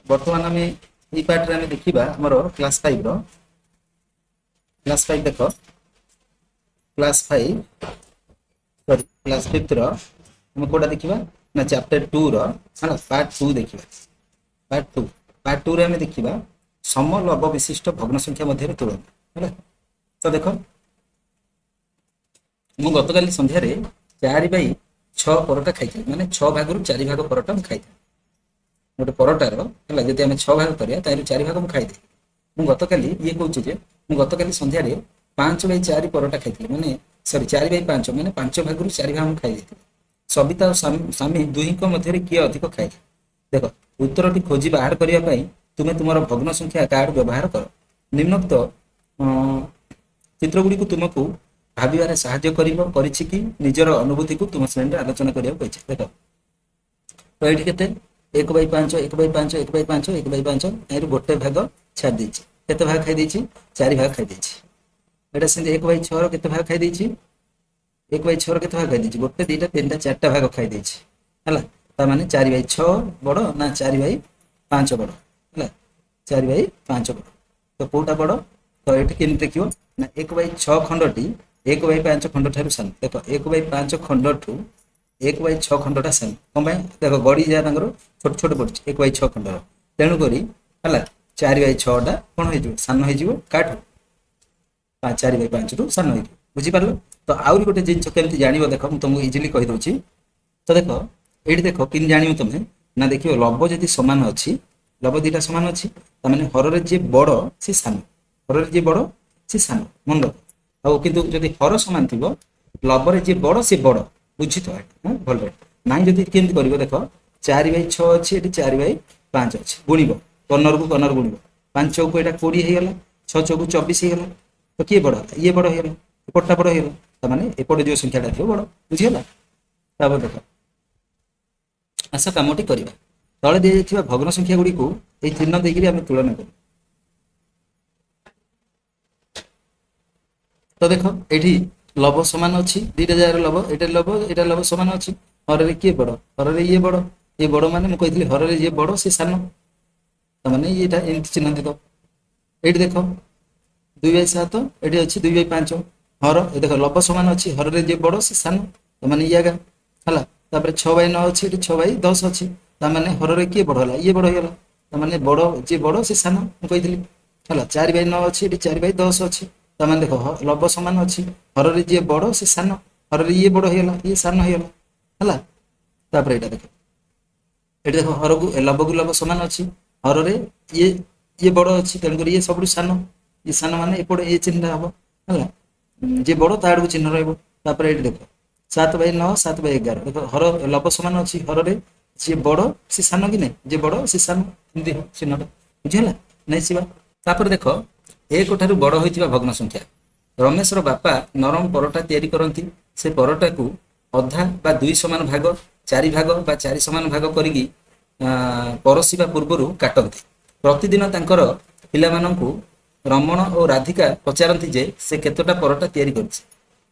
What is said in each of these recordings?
बर्तमान आम ये पार्ट रे देखा आमर क्लास 5 क्लास 5 देख क्लास 5 सॉरी क्लास 5 हम कोटा देखा ना चैप्टर 2 रो है पार्ट 2 देखा पार्ट 2 रे हम देखा सम लव विशिष्ट भग्न संख्या मध्य तुलना है। तो देख मु गतकाली संध्यारे 4/6 परटा खाई माने 6 भाग 4 भाग परटा मु खाई गोटे परटार है जब आम 6 भाग करा 4 भाग मुझे खाईदे मुझे गतकाली ये कहूँ जे मुझे गतकाली संध्यारे 5/4 परटा खाई माने सॉरी 4/5 माने 5 भाग 4 भाग मुझे खाई सबिता और स्वामी दुही मध्य किए अधिक खाए। देख उत्तर खोजी बाहर करने तुम्हें तुम भग्न संख्या कार्ड व्यवहार कर निम्नोक्त चित्रगुड़ी को तुमको भाविबार साहाय्य करिछि कि निजर अनुभूति को तुम श्रेणी आलोचना करिया देख तो ये केते 1/5 1/5 1/5 1/5 यार गोटे भाग छाड़ देछि केते भाग खाई देछि 4 भाग खाई देछि एटा से 1/6 रो केते भाग खाई देछि 1/6 रो केते भाग खाई देछि गोटे दुईटा तीनटा चारटा भाग खाई देछि हला ता माने 4/6 बड़ ना 4/5 बड़ हला 4/5 बड़ तो कोटा बड़ तो एठी केन देखियो ना 1/6 खंडटी 1/5 खंड ठारू सान देख 1/5 खंड ठू 1/6 खंडटा सान कम देख गड़ी जा छोट छोट पड़ी 1/6 खंड तेणुक है 4/6 टा कौन हो सान हो काठू 4/5 रु सान हो बुझीपार। तो आउरी गोटे जिन केमती जान देख मुझे तुमको इजिली कहीदे तो देख ये देख कि जान तुम्हें ना देख लव जी सामान अच्छी लव दुईटा सामान अच्छी तार हर जी बड़ सी सान हर जी बड़ सी सान मन रख आउ कि हर सामान थी लवर जी बड़ सी बड़ बुझी तो भल ना जदि केमती कर देख 4/6 अच्छी 4/5 अच्छी गुणब कर्नर को कर्नर गुणब 5 चौक यहाँ 20 होगा 6 चौक 24 होगा तो किए बड़ ये बड़ होगा एपटा बड़ होगा ताने एपटे जो संख्याटा थी बड़ बुझीगला। तापर देख आस कमटी करवा तले दी जाइए भग्न संख्या गुड़ी को ये चिन्ह देकर आम तुलना कर तो देख ये लव सामान अच्छी दुईटा जगह लव लव सामान अच्छी हर किए बड़ हर ये बड़ माने मुझे कही हर ये बड़ सी सान मैंने ये चिन्ह देख ये देख 2/7 ये अच्छी 2/5 हर ये देख लव सामान अच्छी हर ये बड़ सी सान मैंने ये आगा है 6/9 अच्छी 6/10 अच्छी ताने हर किए बड़ है ये बड़ होगा मैंने बड़ जी बड़ सी सान मुझे कही है 4/9 अच्छी 4/10 अच्छी ताने देख लव सामान अच्छी हर जी बड़ से सान हर ये बड़ होगा ये सान होगा है यहाँ देख ये देख हर को लव को लव सामान अच्छी हर ये बड़ अच्छी तेणुक ये सब सान माने एपटे ये चिन्ह हम है जी बड़ ताड़ को चिन्ह रही देख 7/9 7/11 देख हर लव सामान अच्छी हर जी बड़ सी सान कि नहीं जी बड़ सी सान चिन्हटा बुझीगला नहीं सीवा देख एक ठारू बड़ होइतिबा भग्न संख्या रमेशर बापा नरम परटा तैयारी करती से परटा को अधा बा 2 समान भाग 4 भाग बा 4 समान भाग करिकी परसिबा पूर्वर काटती प्रतिदिन तांकर पिलामानंकु रमण और राधिका पचारती जे से केतोटा परटा तैयारी करछि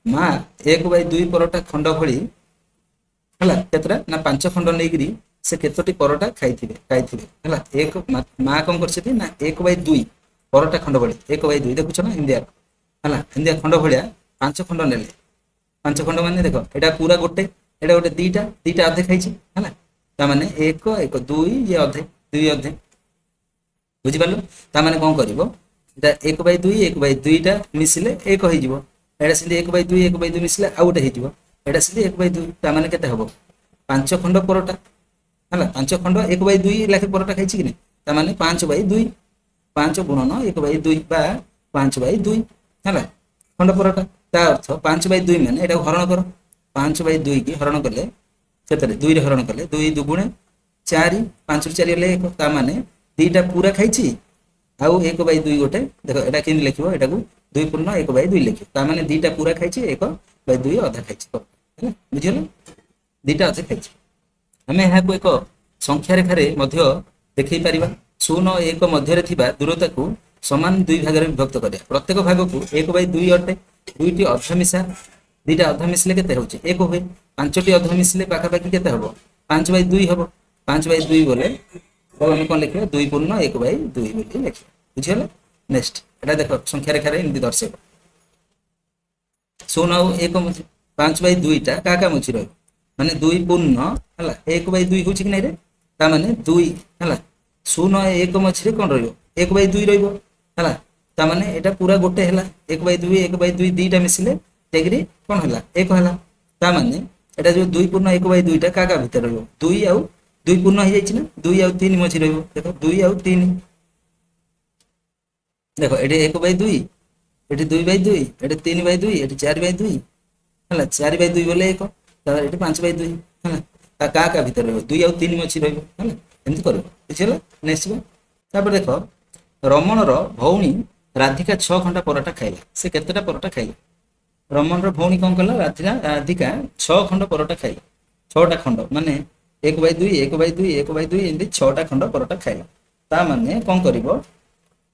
माँ 1/2 परटा खंड भली है केतटा ना 5 खंड नहीं से केतोटी परटा खाइथिबे है एक माँ कौन कर ना 1/2 परटा खंड भली 1/2 देखुछ ना इंडिया खंड भाया 5 खंड ने 5 खंड मान देख यहाँ पूरा गोटे यहाँ गोटे दुईटा अधे खाई है ताने 1 1 2 ये अधे 2 अधे बुझीपार ताने कौन कर 1/2 1/2 मिसिले 1 हो से 1/2 1/2 मिसिले आउ गोटे होटा से 1/2 ताने के हम 5 खंड परटा है 5 खंड 1/2 लाखे परटा खाई कि नहीं ताने 5/2 5 गुणन 1/2 बा 5/2 है खंड परटा ता अर्थ 5/2 मान यहाँ हरण कर 5/2 की हरण कले के 2 हरण कले 2 2 4 5 4 हेल्ले 1 ताने 2टा पूरा खाई आउ 1/2 गोटे देख यहाँ कि लिख यहाँ को 2 पूर्ण 1/2 लिख ताने 2टा पूरा खाई 1/2 अधा खाई बुझीगला 2टा अधे खाई आम यहाँ एक संख्या रेखार देखई पार 0 और 1 मध्य दूरता को समान 2 भाग में विभक्त करा प्रत्येक भाग को 1/2 अटे 2टी अधा मिसा 2टा अधा मिसले के हो 1 हुए 5टी अधा मिसले पाखापाखि के 5/2 हम 5/2 बोले ଆଉ ଆମେ କ'ଣ ଲେଖିବା 2 ପୂର୍ଣ୍ଣ 1/2 ବୋଲି ଲେଖିବା। ବୁଝିଗଲା? ନେକ୍ସଟ ଏଟା ଦେଖ ସଂଖ୍ୟା ରେଖାରେ ଏମିତି ଦର୍ଶେଇବ। 0 ଆଉ 1 ମଝିରେ 5/2ଟା କାହା କାହା ମଝିରେ ରହିବ ମାନେ 2 ପୂର୍ଣ୍ଣ ହେଲା 1/2 ହଉଛି କି ନାଇଁ ରେ ତା ମାନେ 2 ହେଲା 0 1 ମଝିରେ କ'ଣ ରହିବ 1/2 ରହିବ ହେଲା ତା ମାନେ ଏଟା ପୁରା ଗୋଟେ ହେଲା 1/2 1/2 ଦିଟା ମିଶିଲେ ଯାଇକିରି କ'ଣ ହେଲା 1 ହେଲା ତା ମାନେ ଏଟା ଯୋଉ 2 ପୂର୍ଣ୍ଣ 1/2ଟା କାହା କାହା ଭିତରେ ରହିବ 2 ଆଉ 2 ପୂର୍ଣ୍ଣ ହେଇଯାଇଛି ନା 2 ଆଉ 3 ମଝିରେ ରହିବ ଦେଖ 2 ଆଉ 3 ଦେଖ ଏଠି 1/2 ଏଠି 2/2 ଏଠି 3/2 ଏଠି 4/2 ହେଲା 4/2 ବୋଲେ 1 ତାପରେ ଏଠି 5/2 ହେଲା ତା କାହା କାହା ଭିତରେ ରହିବ 2 ଆଉ 3 ମଝିରେ ରହିବ ହେଲା ଏମିତି କରିବ ବୁଝିଗଲା ନେକ୍ସଟ ତାପରେ ଦେଖ ରମଣର ଭଉଣୀ ରାଧିକା 6 ଖଣ୍ଡ ପରଟା ଖାଇଲା ସେ କେତେଟା ପରଟା ଖାଇଲା ରମଣର ଭଉଣୀ କ'ଣ କଲା ରାଧିକା 6 ଖଣ୍ଡ ପରଟା ଖାଇଲା 6ଟା ଖଣ୍ଡ ମାନେ 1/2 1/2 1/2 ଏମିତି 6ଟା ଖଣ୍ଡ ପରଟା ଖାଇଲା ତା ମାନେ କ'ଣ କରିବ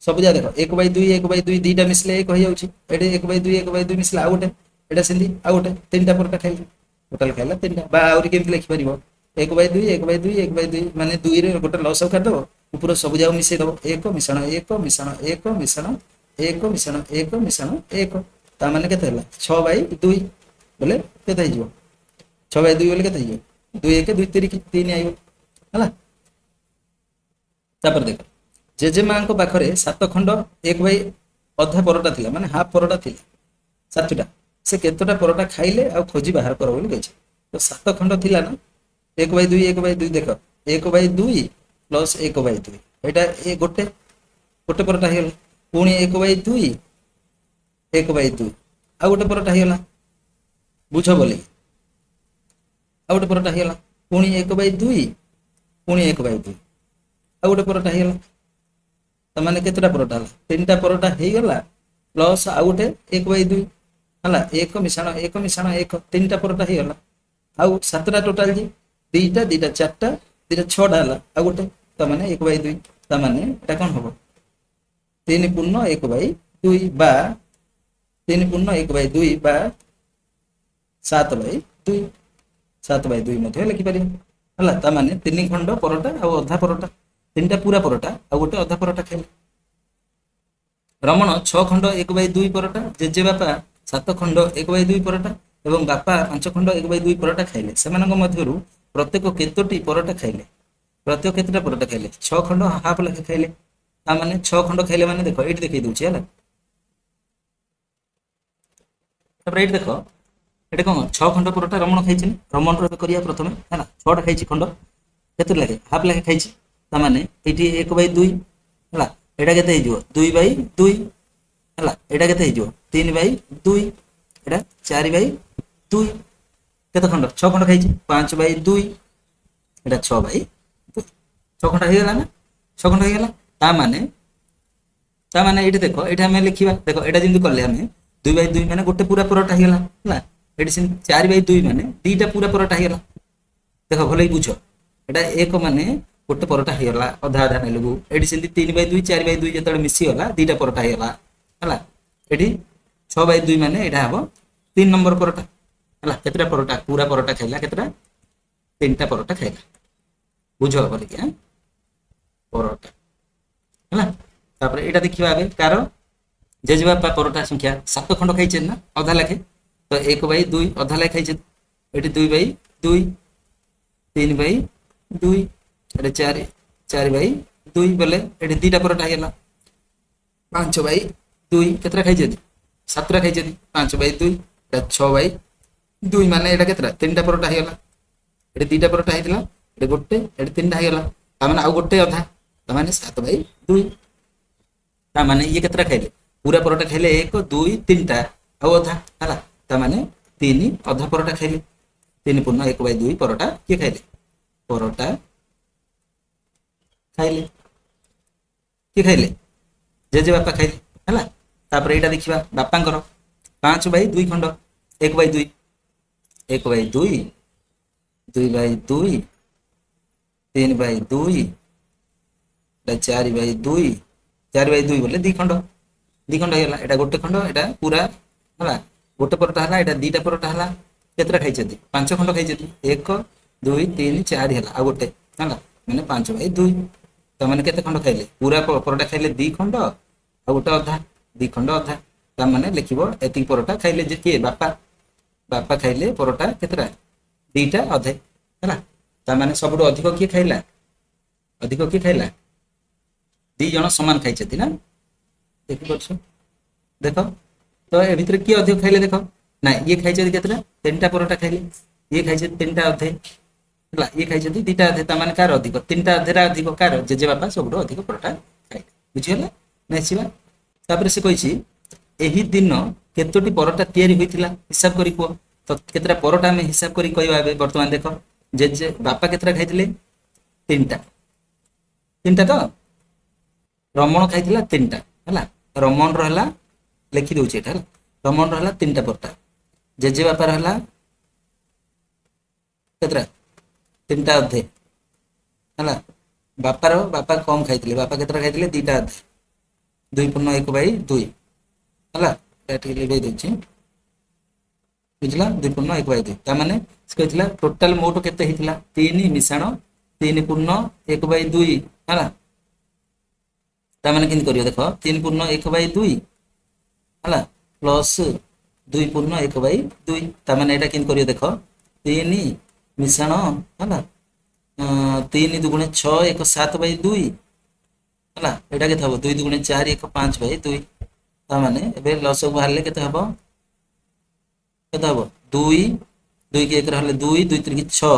ସବୁ ଯା ଦେଖ 1/2 1/2 ଦିଟା ମିଶିଲେ 1 ହେଇଯାଉଛି ଏଠି 1/2 1/2 ମିଶିଲେ ଆଉ ଗୋଟେ ଏଟା ସେମିତି ଆଉ ଗୋଟେ 3ଟା ପରଟା ଖାଇଲା ଟୋଟାଲ ଖାଇଲା 3ଟା ବା ଆହୁରି କେମିତି ଲେଖିପାରିବ 1/2 1/2 1/2 ମାନେ 2 ରେ ଗୋଟେ ଲସାଗୁ କାଟିଦବ ଉପର ସବୁ ଯାକ ମିଶେଇ ଦବ 1 ମିଶାଣ 1 ମିଶାଣ 1 ମିଶାଣ 1 ମିଶାଣ 1 ମିଶାଣ 1 ତା ମାନେ କେତେ ହେଲା 6/2 ବୋଲେ କେତେ ହେଇଯିବ 6/2 ବୋଲେ କେତେ ହେଇଯିବ 2 1 2 3 ଆଇବ ହେଲା ତାପରେ ଦେଖ ଜେଜେମାଙ୍କ ପାଖରେ 7 ଖଣ୍ଡ 1/2 ପରଟା ଥିଲା ମାନେ ହାଫ ପରଟା ଥିଲା 7ଟା ସେ କେତେଟା ପରଟା ଖାଇଲେ ଆଉ ଖୋଜି ବାହାର କର ବୋଲି କହିଛି ତ 7 ଖଣ୍ଡ ଥିଲା ନା 1/2 1/2 ଦେଖ 1/2 ପ୍ଲସ୍ 1/2 ଏଇଟା ଗୋଟେ ଗୋଟେ ପରଟା ହେଇଗଲା ପୁଣି 1/2 1/2 ଆଉ ଗୋଟେ ପରଟା ହେଇଗଲା ବୁଝ ବୋଲି ଆଉ ଗୋଟେ ପରଟା ହେଇଗଲା ପୁଣି 1/2 ପୁଣି 1/2 ଆଉ ଗୋଟେ ପରଟା ହେଇଗଲା ତାମାନେ କେତେଟା ପରଟା ହେଲା 3ଟା ପରଟା ହେଇଗଲା ପ୍ଲସ୍ ଆଉ ଗୋଟେ 1/2 ହେଲା 1 ମିଶାଣ 1 ମିଶାଣ 1 3ଟା ପରଟା ହେଇଗଲା ଆଉ 7ଟା ଟୋଟାଲ ଯେ 2ଟା 4ଟା 6ଟା ହେଲା ଆଉ ଗୋଟେ ତାମାନେ 1/2 ତାମାନେ ଏଟା କ'ଣ ହବ 3 ପୂର୍ଣ୍ଣ 1/2 ବା 3 ପୂର୍ଣ୍ଣ 1/2 ବା 7/2 7/2 ମଧ୍ୟ ଲେଖିପାରିବା ହେଲା ତାମାନେ 3 ଖଣ୍ଡ ପରଟା ଆଉ ଅଧା ପରଟା 3ଟା ପୁରା ପରଟା ଆଉ ଗୋଟେ ଅଧା ପରଟା ଖାଇଲେ ରମଣ 6 ଖଣ୍ଡ 1/2 ପରଟା ଜେଜେବାପା 7 ଖଣ୍ଡ 1/2 ପରଟା ଏବଂ ବାପା 5 ଖଣ୍ଡ 1/2 ପରଟା ଖାଇଲେ ସେମାନଙ୍କ ମଧ୍ୟରୁ ପ୍ରତ୍ୟେକ କେତୋଟି ପରଟା ଖାଇଲେ ପ୍ରତ୍ୟେକ କେତେଟା ପରଟା ଖାଇଲେ 6 ଖଣ୍ଡ ହାଫ ଲେଖା ଖାଇଲେ ତାମାନେ 6 ଖଣ୍ଡ ଖାଇଲେ ମାନେ ଦେଖ ଏଇଠି ଦେଖେଇ ଦଉଛି ହେଲା ତାପରେ ଏଇଠି ଦେଖ ଏଠି କ'ଣ 6 ଖଣ୍ଡ ପରଟା ରମଣ ଖାଇଛି ରମଣର ଏବେ କରିବା ପ୍ରଥମେ ହେଲା 6ଟା ଖାଇଛି ଖଣ୍ଡ କେତେ ଲେଖେ ହାଫ ଲେଖା ଖାଇଛି ତାମାନେ ଏଇଠି 1/2 ହେଲା ଏଇଟା କେତେ ହେଇଯିବ 2/2 ହେଲା ଏଇଟା କେତେ ହେଇଯିବ 3/2 ଏଇଟା 4/2 କେତେ ଖଣ୍ଡ 6 ଖଣ୍ଡ ଖାଇଛି 5/2 ଏଇଟା 6/2 6 ଖଣ୍ଡ ହେଇଗଲା ନା 6 ଖଣ୍ଡ ହେଇଗଲା ତାମାନେ ଏଇଠି ଦେଖ ଏଇଠି ଆମେ ଲେଖିବା ଦେଖ ଏଇଟା ଯେମିତି କଲେ ଆମେ 2/2 ମାନେ ଗୋଟେ ପୁରା ପରଟା ହେଇଗଲା ହେଲା ଏଠି ସେମିତି 4/2 ମାନେ 2ଟା ପୁରା ପରଟା ହେଇଗଲା ଦେଖ ଭଲ ବୁଝ ଏଟା 1 ମାନେ ଗୋଟେ ପରଟା ହେଇଗଲା ଅଧା ଅଧା ନେଲୁ ଏଠି ସେମିତି 3/2 4/2 ଯେତେବେଳେ ମିଶିଗଲା 2ଟା ପରଟା ହେଇଗଲା ହେଲା ଏଠି 6/2 ମାନେ ଏଇଟା ହବ 3 ନମ୍ବର ପରଟା ହେଲା କେତେଟା ପରଟା ପୁରା ପରଟା ଖାଇଲା କେତେଟା 3ଟା ପରଟା ଖାଇଲା ବୁଝ ବୋଲିକି ପରଟା ହେଲା ତାପରେ ଏଇଟା ଦେଖିବା ଆগে କାର ଜେଜେବାପା ପରଟା ସଂଖ୍ୟା 7 ଖଣ୍ଡ ଖାଇଛନ୍ତି ନା ଅଧା ଲେଖେ ତ 1/2 ଅଧା ଲେଖେ ଖାଇଛନ୍ତି ଏଠି 2/2 3/2 ଏଠି 4/2 ବୋଲେ ଏଠି 2ଟା ପରଟା ହେଇଗଲା 5/2 କେତେଟା ଖାଇଛନ୍ତି 7ଟା ଖାଇଛନ୍ତି 5/2 6/2 ମାନେ ଏଇଟା କେତେଟା 3ଟା ପରଟା ହେଇଗଲା ଏଠି 2ଟା ପରଟା ହେଇଥିଲା ଏଠି ଗୋଟେ ଏଠି 3ଟା ହେଇଗଲା ତାମାନେ ଆଉ ଗୋଟେ ଅଧା ତାମାନେ 7/2 ତାମାନେ ଇଏ କେତେଟା ଖାଇଲେ ପୁରା ପରଟା ଖାଇଲେ 1 2 3ଟା ଆଉ ଅଧା ହେଲା ତାମାନେ 3 ଅଧା ପରଟା ଖାଇଲେ 3 ପୂର୍ଣ୍ଣ 1/2 ପରଟା କିଏ ଖାଇଲେ ପରଟା ଖାଇଲେ କିଏ ଖାଇଲେ ଜେଜେବାପା ଖାଇଲେ ହେଲା ତାପରେ ଏଇଟା ଦେଖିବା ବାପାଙ୍କର 5/2 ଖଣ୍ଡ 1/2 1/2 2/2 3/2 4/2 4/2 ବୋଲେ 2 ଖଣ୍ଡ ହେଇଗଲା ଏଇଟା ଗୋଟେ ଖଣ୍ଡ ଏଇଟା ପୁରା ହେଲା ଗୋଟେ ପରଟା ହେଲା ଏଇଟା 2ଟା ପରଟା ହେଲା କେତେଟା ଖାଇଛନ୍ତି 5 ଖଣ୍ଡ ଖାଇଛନ୍ତି 1 2 3 4 ହେଲା ଆଉ ଗୋଟେ ହେଲା ମାନେ 5/2 ତାମାନେ କେତେ ଖଣ୍ଡ ଖାଇଲେ? ପୁରା ପରଟା ଖାଇଲେ 2 ଖଣ୍ଡ ଆଉ ଗୋଟେ ଅଧା, 2 ଖଣ୍ଡ ଅଧା। ତାମାନେ ଲେଖିବ ଏତିକି ପରଟା ଖାଇଲେ ଯେ କିଏ? ବାପା। ବାପା ଖାଇଲେ ପରଟା କେତେଟା? 2ଟା ଅଧେ ହେଲା। ତାମାନେ ସବୁଠୁ ଅଧିକ କିଏ ଖାଇଲା? ଅଧିକ କିଏ ଖାଇଲା? 2 ଜଣ ସମାନ ଖାଇଛନ୍ତି ନା? ଦେଖିପାରୁଛ? ଦେଖ ତ ଏ ଭିତରେ କିଏ ଅଧିକ ଖାଇଲେ ଦେଖ। ନା ଇଏ ଖାଇଛନ୍ତି କେତେଟା? 3ଟା ପରଟା ଖାଇଲେ। ଇଏ ଖାଇଛନ୍ତି 3ଟା ଅଧେ ହେଲା। ଇଏ ଖାଇଛନ୍ତି 2ଟା ଅଧେ। ତାମାନେ କାହାର ଅଧିକ? 3ଟା ଅଧେରେ ଅଧିକ କାହାର? ଜେଜେବାପା ସବୁଠୁ ଅଧିକ ପରଟା ଖାଇଲେ। ବୁଝିଗଲା ନା? ଆସିବା ତାପରେ ସେ କହିଛି ଏହି ଦିନ କେତୋଟି ପରଟା ତିଆରି ହୋଇଥିଲା ହିସାବ କରି କୁହ। ତ କେତେଟା ପରଟା ଆମେ ହିସାବ କରି କହିବା। ଏବେ ବର୍ତ୍ତମାନ ଦେଖ ଜେଜେ ବାପା କେତେଟା ଖାଇଥିଲେ? 3ଟା। 3ଟା ତ ରମଣ ଖାଇଥିଲା 3ଟା ହେଲା। ରମଣର ହେଲା, ଲେଖି ଦଉଛି ଏଟା ହେଲା। ରମଣର ହେଲା 3ଟା ପରଟା। ଜେଜେ ବାପାର ହେଲା କେତେଟା? 3ଟା ଅଧେ ହେଲା। ବାପା କମ ଖାଇଥିଲେ। ବାପା କେତେଟା ଖାଇଥିଲେ? 2ଟା ଅଧେ। 2 × 1/2 ହେଲା। ଏଟା ଟିକେ ଲିଭେଇ ଦଉଛି ବୁଝିଲା। 2 × 1/2 ତାମାନେ ସେ କହିଥିଲା ଟୋଟାଲ ମୋଟ କେତେ ହେଇଥିଲା? 3 ମିଶାଣ 3 × 1/2 ହେଲା। ତାମାନେ କେମିତି କରିବ ଦେଖ 3 × 1/2 ହେଲା ପ୍ଲସ 2 × 1/2। ତାମାନେ ଏଇଟା କେମିତି କରିବ ଦେଖ 3 ମିଶାଣ ହେଲା 3 × 2 = 6 1 7/2 ହେଲା। ଏଇଟା କେତେ ହବ? 2 × 2 = 4 1 5/2। ତାମାନେ ଏବେ ଲସକୁ ବାହାରିଲେ କେତେ ହବ? କେତେ ହବ? 2 2 × 1 ହେଲେ 2 2 × 3 = 6।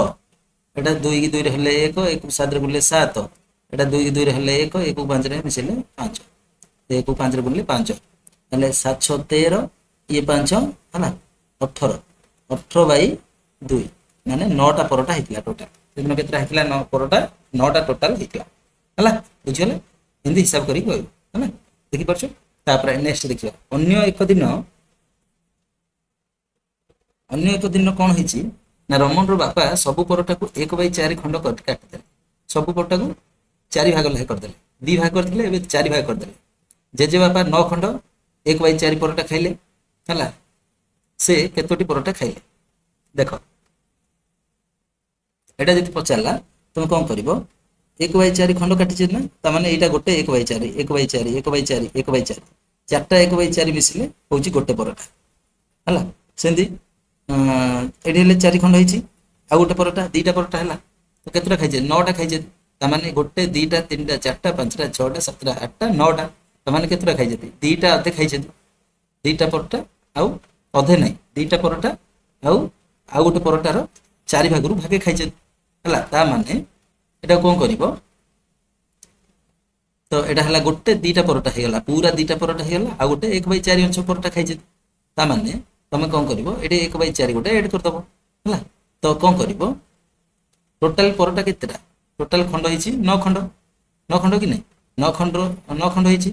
ଏଟା 2 × 2 ହେଲେ 1 1 କୁ 7 ରେ ଗୁଣିଲେ 7। ଏଟା 2 × 2 ହେଲେ 1 1 କୁ 5 ରେ ମିଶିଲେ 5। 1 କୁ 5 ରେ ଗୁଣିଲେ 5 ହେଲେ 7 6 13 ଇଏ 5 ହେଲା 18 18/2 ମାନେ 9ଟା ପରଟା ହେଇଥିଲା ଟୋଟାଲ। ସେଦିନ କେତେଟା ହେଇଥିଲା? 9 ପରଟା 9ଟା ଟୋଟାଲ ହେଇଥିଲା ହେଲା। ବୁଝିଗଲେ? ଏମିତି ହିସାବ କରିକି କହିବ ହେଲା। ଦେଖିପାରୁଛ? ତାପରେ ନେକ୍ସଟ ଦେଖିବା ଅନ୍ୟ ଏକ ଦିନ କଣ ହେଇଛି ନା ରମଣର ବାପା ସବୁ ପରଟାକୁ 1/4 ଖଣ୍ଡ କାଟିଦେଲେ। ସବୁ ପରଟାକୁ 4 ଭାଗ ଲେଖା କରିଦେଲେ। 2 ଭାଗ କରିଥିଲେ ଏବେ 4 ଭାଗ କରିଦେଲେ। ଜେଜେ ବାପା 9 ଖଣ୍ଡ 1/4 ପରଟା ଖାଇଲେ ହେଲା। ସେ କେତୋଟି ପରଟା ଖାଇଲେ ଦେଖ। ଏଟା ଯଦି ପଚାରିଲା ତମେ କଣ କରିବ? 1/4 ଖଣ୍ଡ କାଟିছে ନା ତାମାନେ ଏଇଟା ଗୋଟେ 1/4 1/4 1/4 1/4 ଚାରିଟା 1/4 ମିଶିଲେ ହଉଛି ଗୋଟେ ପରଟା ହେଲା। ସେମିତି ଏଠି ହେଲେ 4 ଖଣ୍ଡ ହେଇଛି। ଆଉ ଗୋଟେ ପରଟା 2ଟା ପରଟା ହେଲା। ତ କେତେଟା ଖାଇছে? 9ଟା ଖାଇছে। ତାମାନେ 1 2 3 4 5 6 7 8 9ଟା। ତାମାନେ କେତେଟା ଖାଇଛନ୍ତି? 2ଟା ଅଧେ ଖାଇଛନ୍ତି। 2ଟା ପରଟା ଆଉ ଅଧେ ନାହିଁ। 2ଟା ପରଟା ଆଉ ଆଉ ଗୋଟେ ପରଟାର 4 ଭାଗରୁ ଭାଗେ ଖାଇଛନ୍ତି ହେଲା। ତା ମାନେ ଏଟା କଣ କରିବ? ତ ଏଟା ହେଲା ଗୋଟେ 2ଟା ପରଟା ହେଇଗଲା। ପୁରା 2ଟା ପରଟା ହେଇଗଲା। ଆଉ ଗୋଟେ 1/4 ଅଂଶ ପରଟା ଖାଇଛନ୍ତି। ତା ମାନେ ତମେ କଣ କରିବ? ଏଠି 1/4 ଗୋଟେ ଏଡ୍ କରିଦବ ହେଲା। ତ କଣ କରିବ? ଟୋଟାଲ ପରଟା କେତେଟା? ଟୋଟାଲ ଖଣ୍ଡ ହେଇଛି 9 ଖଣ୍ଡ। 9 ଖଣ୍ଡ କି ନାହିଁ? 9 ଖଣ୍ଡ ହେଇଛି।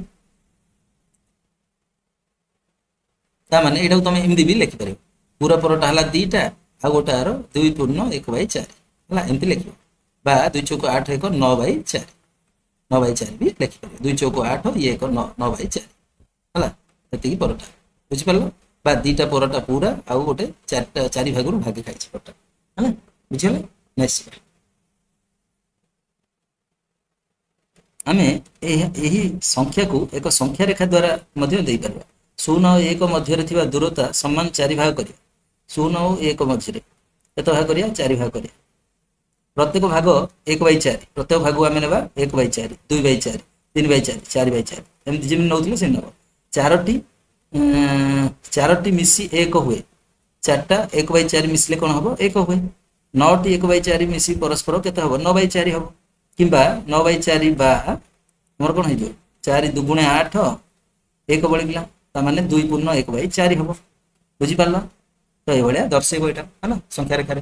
ତାମାନେ ଏଇଟାକୁ ତମେ ଏମିତି ବି ଲେଖିପାରିବ। ପୁରା ପରଟା ହେଲା 2ଟା ଆଉ ଗୋଟେ ଆର 2 × 1/4 ହେଲା। ଏମିତି ଲେଖିବ। ବା 2 × 8 1 9/4 9/4 ବି ଲେଖିପାରିବ। 2 × 8 ଇଏ 1 9/4 ହେଲା। ଏତିକି ପରଟା ବୁଝିପାରିଲ? ବା 2ଟା ପରଟା ପୁରା ଆଉ ଗୋଟେ 4 ଭାଗରୁ ଭାଗେ ଖାଇଛି ପରଟା ହେଲା। ବୁଝିଗଲେ? ନେକ୍ସଟ ଆମେ ଏହି ସଂଖ୍ୟାକୁ ଏକ ସଂଖ୍ୟା ରେଖା ଦ୍ୱାରା ମଧ୍ୟ ଦେଇପାରିବା। 0 ଆଉ 1 ମଧ୍ୟରେ ଥିବା ଦୂରତା ସମାନ 4 ଭାଗ କରିବା। 0 ଆଉ 1 ମଝିରେ କେତେ ଭାଗ କରିବା? 4 ଭାଗ କରିବା। ପ୍ରତ୍ୟେକ ଭାଗ 1/4। ପ୍ରତ୍ୟେକ ଭାଗକୁ ଆମେ ନେବା 1/4 2/4 3/4 4/4 ଏମିତି ଯେମିତି ନଉଥିଲେ ସେମିତି ନେବ। ଚାରୋଟି ମିଶି 1 ହୁଏ। 4ଟା 1/4 ମିଶିଲେ କଣ ହବ? 1 ହୁଏ। 9ଟି 1/4 ମିଶି ପରସ୍ପର କେତେ ହବ? 9/4 ହବ। କିମ୍ବା 9/4 ବା ଆମର କଣ ହେଇଯିବ? 4 2 × 8 1 ବଳିଗଲା। ତାମାନେ 2 × 1/4 ହବ। ବୁଝିପାରିଲ? ତ ଏଇଭଳିଆ ଦର୍ଶେଇବ ଏଇଟା ହେଲା ସଂଖ୍ୟା ରେଖାରେ।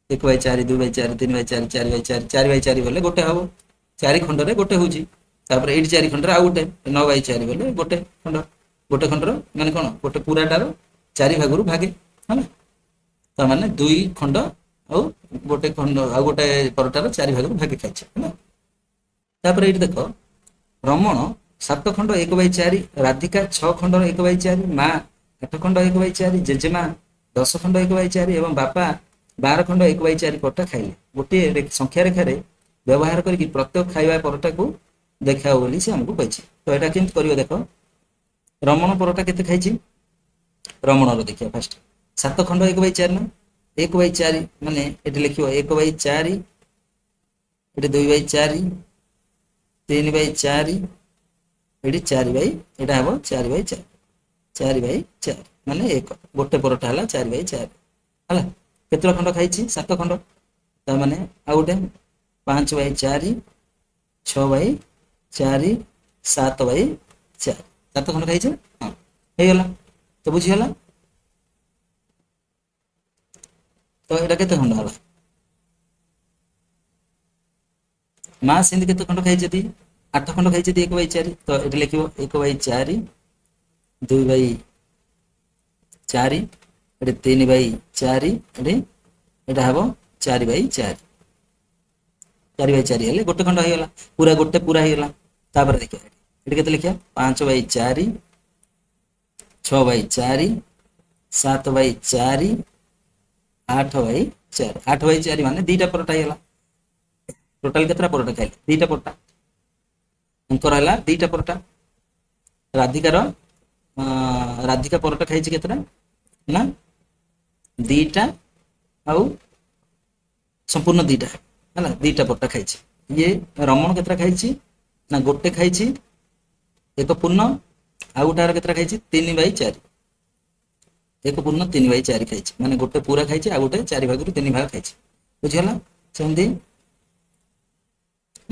1/4 2/4 3/4 4/4 4/4 ଗଲେ ଗୋଟେ ହବ। 4 ଖଣ୍ଡରେ ଗୋଟେ ହଉଛି। ତାପରେ ଏଇଠି 4 ଖଣ୍ଡରେ ଆଉ ଗୋଟେ 9/4 ଗଲେ ଗୋଟେ ଖଣ୍ଡ। ଗୋଟେ ଖଣ୍ଡର ମାନେ କଣ? ଗୋଟେ ପୁରାଟାର 4 ଭାଗରୁ ଭାଗେ ହେଲା। ତାମାନେ 2 ଖଣ୍ଡ ଆଉ ଗୋଟେ ଖଣ୍ଡ ଆଉ ଗୋଟେ ପରଟାର 4 ଭାଗରୁ ଭାଗେ ଖାଇছে ହେଲା। ତାପରେ ଏଇଠି ଦେଖ ରମଣ 7 ଖଣ୍ଡ 1/4 ରାଧିକା 6 ଖଣ୍ଡର 1/4 ମା 8 ଖଣ୍ଡ 1/4 ଜେଜେମା 10 ଖଣ୍ଡ 1/4 ଏବଂ ବାପା 12 ଖଣ୍ଡ 1/4 ପରଟା ଖାଇଲେ। ଗୋଟିଏ ସଂଖ୍ୟା ରେଖାରେ व्यवहार करके प्रत्येक खाଇବା ପରଟା को देखाओ बोली से हमको कही। तो यहाँ केमती कर देख रमण परोटा केते खाई रमण देखिए फास्ट 7 खंड 1/4 ना 1/4 माने ये लिख 1/4 ये 2/4 3/4 ये 4/4 हम 4/4 4/4 माने 1 गोटे परोटा है 4/4 है केत खंड खाई 7 खंड ता माने आ गोटे 5/4 6/4 7/4 7 खंड खाई हाँ हो तो बुझीगला। तो यहाँ केते खंड है माँ सेमती केते खंड खाई 8 खंड खाई 1/4 तो ये लिख 1/4 2/4 ये 3/4 ये हम 4/4 4/4 हेले गोटे खंड होगा पूरा गोटे पूरा होगा। तापर देखिए ये के लिखा 5/4 6/4 7/4 8/4 8/4 माने 2टा परोटा होगा टोटाल केतरा परोटा खाइले 2टा परोटा अंकर है 2टा परोटा राधिकार राधिका परोटा खाई केतरा ना 2टा आउ संपूर्ण 2टा है 2टा परोटा खाई ये रमण केतरा खाई ना गोटे खाई एक पूर्ण आउ गोटार केतरा खाई 3/4 एक पूर्ण 3/4 खाई माने गोटे पूरा खाई आ गोटे 4 भाग 3 भाग खाई बुझीगला। सेमती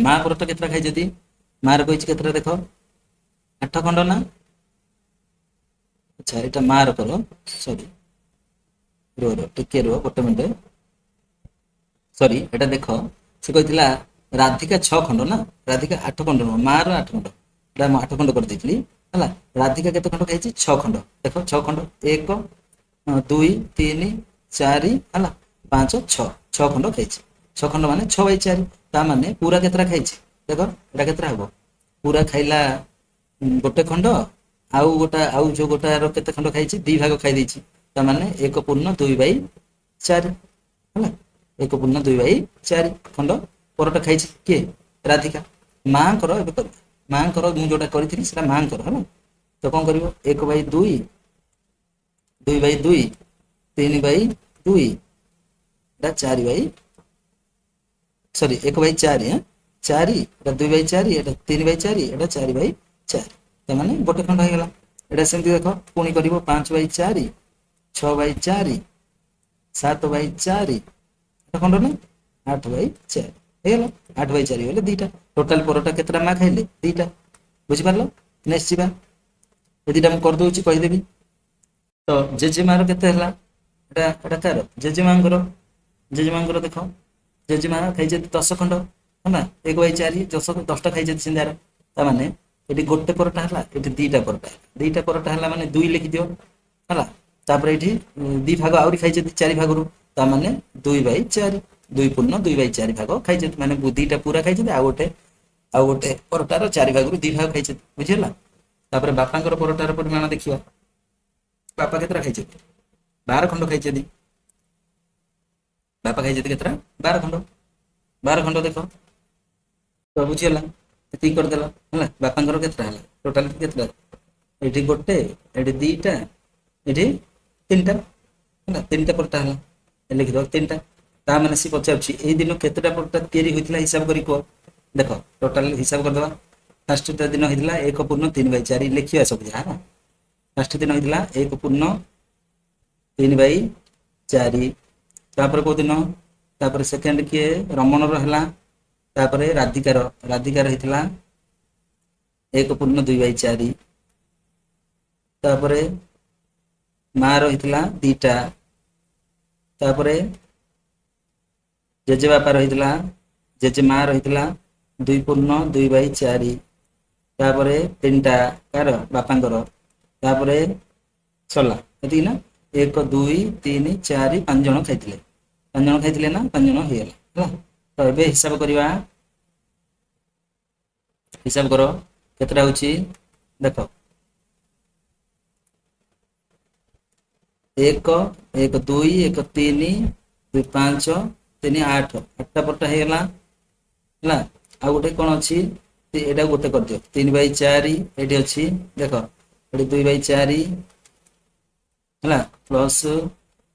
माँ परोटा केतरा खाई मार कही केतरा देख 8 खंड ना अच्छा यहाँ मार कर सॉरी रो रो टिके रो गोटे मिनट सॉरी एटा देख से कहला राधिका 6 खंड ना राधिका 8 खंड नुह मार 8 खंड 8 खंड कर देती है राधिका केते खंड खाई 6 खंड देख 6 खंड 1 2 3 4 है 5 6 खंड खाई 6 खंड माने 6/4 ता माने पूरा केतरा खाई देख एटा केतरा हबो पूरा खाइला गोटे खंड आउ गोटा आउ जो गोटार केते खंड खाई 2 भाग खाई देछि ता माने 1 पूर्ण 2/4 है 1 पूर्ण 2/4 खंड परोटा खाई किए राधिका माँ कर माँ कर मुझे जोटा करी से माँ कर है तो कौन कर 1/2 2/2 3/2 4 सॉरी 1/4 है 4 2/4 एटा 3/4 एटा 4/4 तो माने गोटे खंड होगा एटा सेमती देख पुणी कर 5/4 6/4 7/4 खंड ना 8/4 है 8/4 हेले 2टा टोटाल परोटा केतरा माँ खाइले 2टा बुझिपार नेक्स्ट जा ये 2टा कर दूची कहीदेवी। तो जेजेमार केते हला एटा तार जेजेमांकर देख जेजेमा खाई 10 खंड है 1/4 10टा खाई सिंधार ताने ये गोटे परोटा है ये 2टा परोटा 2टा परोटा है माने 2 लिखि दियो है तापर ये 2 भाग आउरी खाई 4 भाग ताने 2/4 2 पूर्ण 2/4 भाग खाई माने 2टा पूरा खाई आ गोटे परोटार 4 भाग 2 भाग खाई बुझीगला। तापर बापांकर परोटार परिमाण देखिए बापा केतरा खाई 12 खंड खाई बापा खाई केतरा 12 खंड देख तो बुझीगला ये करदेल है बापांकर केतरा है टोटाल केतरा ये गोटे ये 2टा ये 3टा है 3टा परोटा है लिखिद 3टा ता मैंने सी पचार यही दिन केतटा परोटा तैयारी होता हिसाब कर कह देख टोटाल हिसाब करदे फास्ट दिन होता 1 पूर्ण 3/4 लिखा सब जहाँ फास्ट दिन होता 1 पूर्ण 3/4 तापर कौ दिन तापर सेकेंड किए रमणर है तापर राधिकार होता 1 पूर्ण 2/4 तापर मार होता 2टा तापर जेजे बापा रही जेजे माँ रही 2 पूर्ण 2/4 तापर 3टा कार बापांकर तापर सरला ये ना 1 2 3 4 5 जन खाई ना 5 जन होगा तो ये हिसाब करवा हिसाब कर केतटा होची देख 1 1 2 1 3 2 5 3 8 8टा परोटा होगा ହେଲା। ଆଉ ଗୋଟେ କଣ ଅଛି, ଏଇଟା ଗୋଟେ କରିଦିଅ 3/4 ଏଠି ଅଛି ଦେଖ, ଏଠି 2/4 ହେଲା, ପ୍ଲସ୍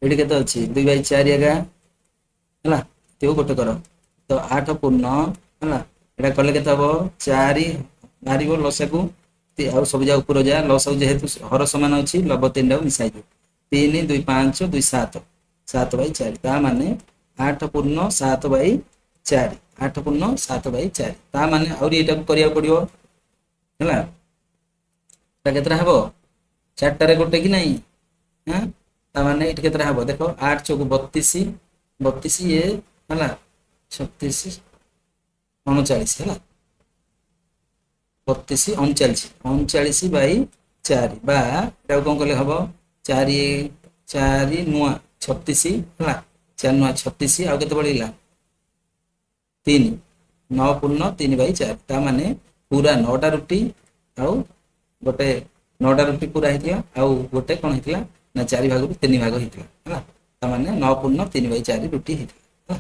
ଏଠି କେତେ ଅଛି 2/4 ଏକା ହେଲା, ତେଣୁ ଗୋଟେ କର ତ 8 ପୂର୍ଣ୍ଣ ହେଲା, ଏଟା କଲେ କେତେ ହବ 4 ବାହାରିବ ଲସାକୁ, ଆଉ ସବୁ ଯାକ ଉପର ଯା ଲସାକୁ, ଯେହେତୁ ହର ସମାନ ଅଛି ଲବ 3ଟାକୁ ମିଶାଇ ଦିଅ 3 2 5 2 7 7/4, ତା ମାନେ 8 ପୂର୍ଣ୍ଣ 7/4, 8 ପୂର୍ଣ୍ଣ 7/4, ତା ମାନେ ଆହୁରି ଏଟାକୁ କରିବାକୁ ପଡିବ ହେଲା। ଏଟା କେତେଟା ହବ 4ଟାରେ ଗୋଟେ କି ନାହିଁ, ହଁ ତା ମାନେ ଏଠି କେତେଟା ହବ ଦେଖ 8 ଚଉକୁ 32 32 ଇଏ ହେଲା 36 39 ହେଲା, 32 39/4 ବା ଏଟାକୁ କଣ କଲେ ହବ 4 4 ନୂଆ 36 ହେଲା, 4 ନୂଆ 36 ଆଉ କେତେ ବଢିଲା 3 9 ପୂର୍ଣ୍ଣ 3/4, ତା ମାନେ ପୁରା 9ଟା ରୁଟି, ଆଉ ଗୋଟେ 9ଟା ରୁଟି ପୁରା ହେଇଥିଲା, ଆଉ ଗୋଟେ କଣ ହେଇଥିଲା ନା 4 ଭାଗରୁ 3 ଭାଗ ହେଇଥିଲା ହେଲା, ତା ମାନେ 9 ପୂର୍ଣ୍ଣ 3/4 ରୁଟି ହେଇଥିଲା ହେଲା।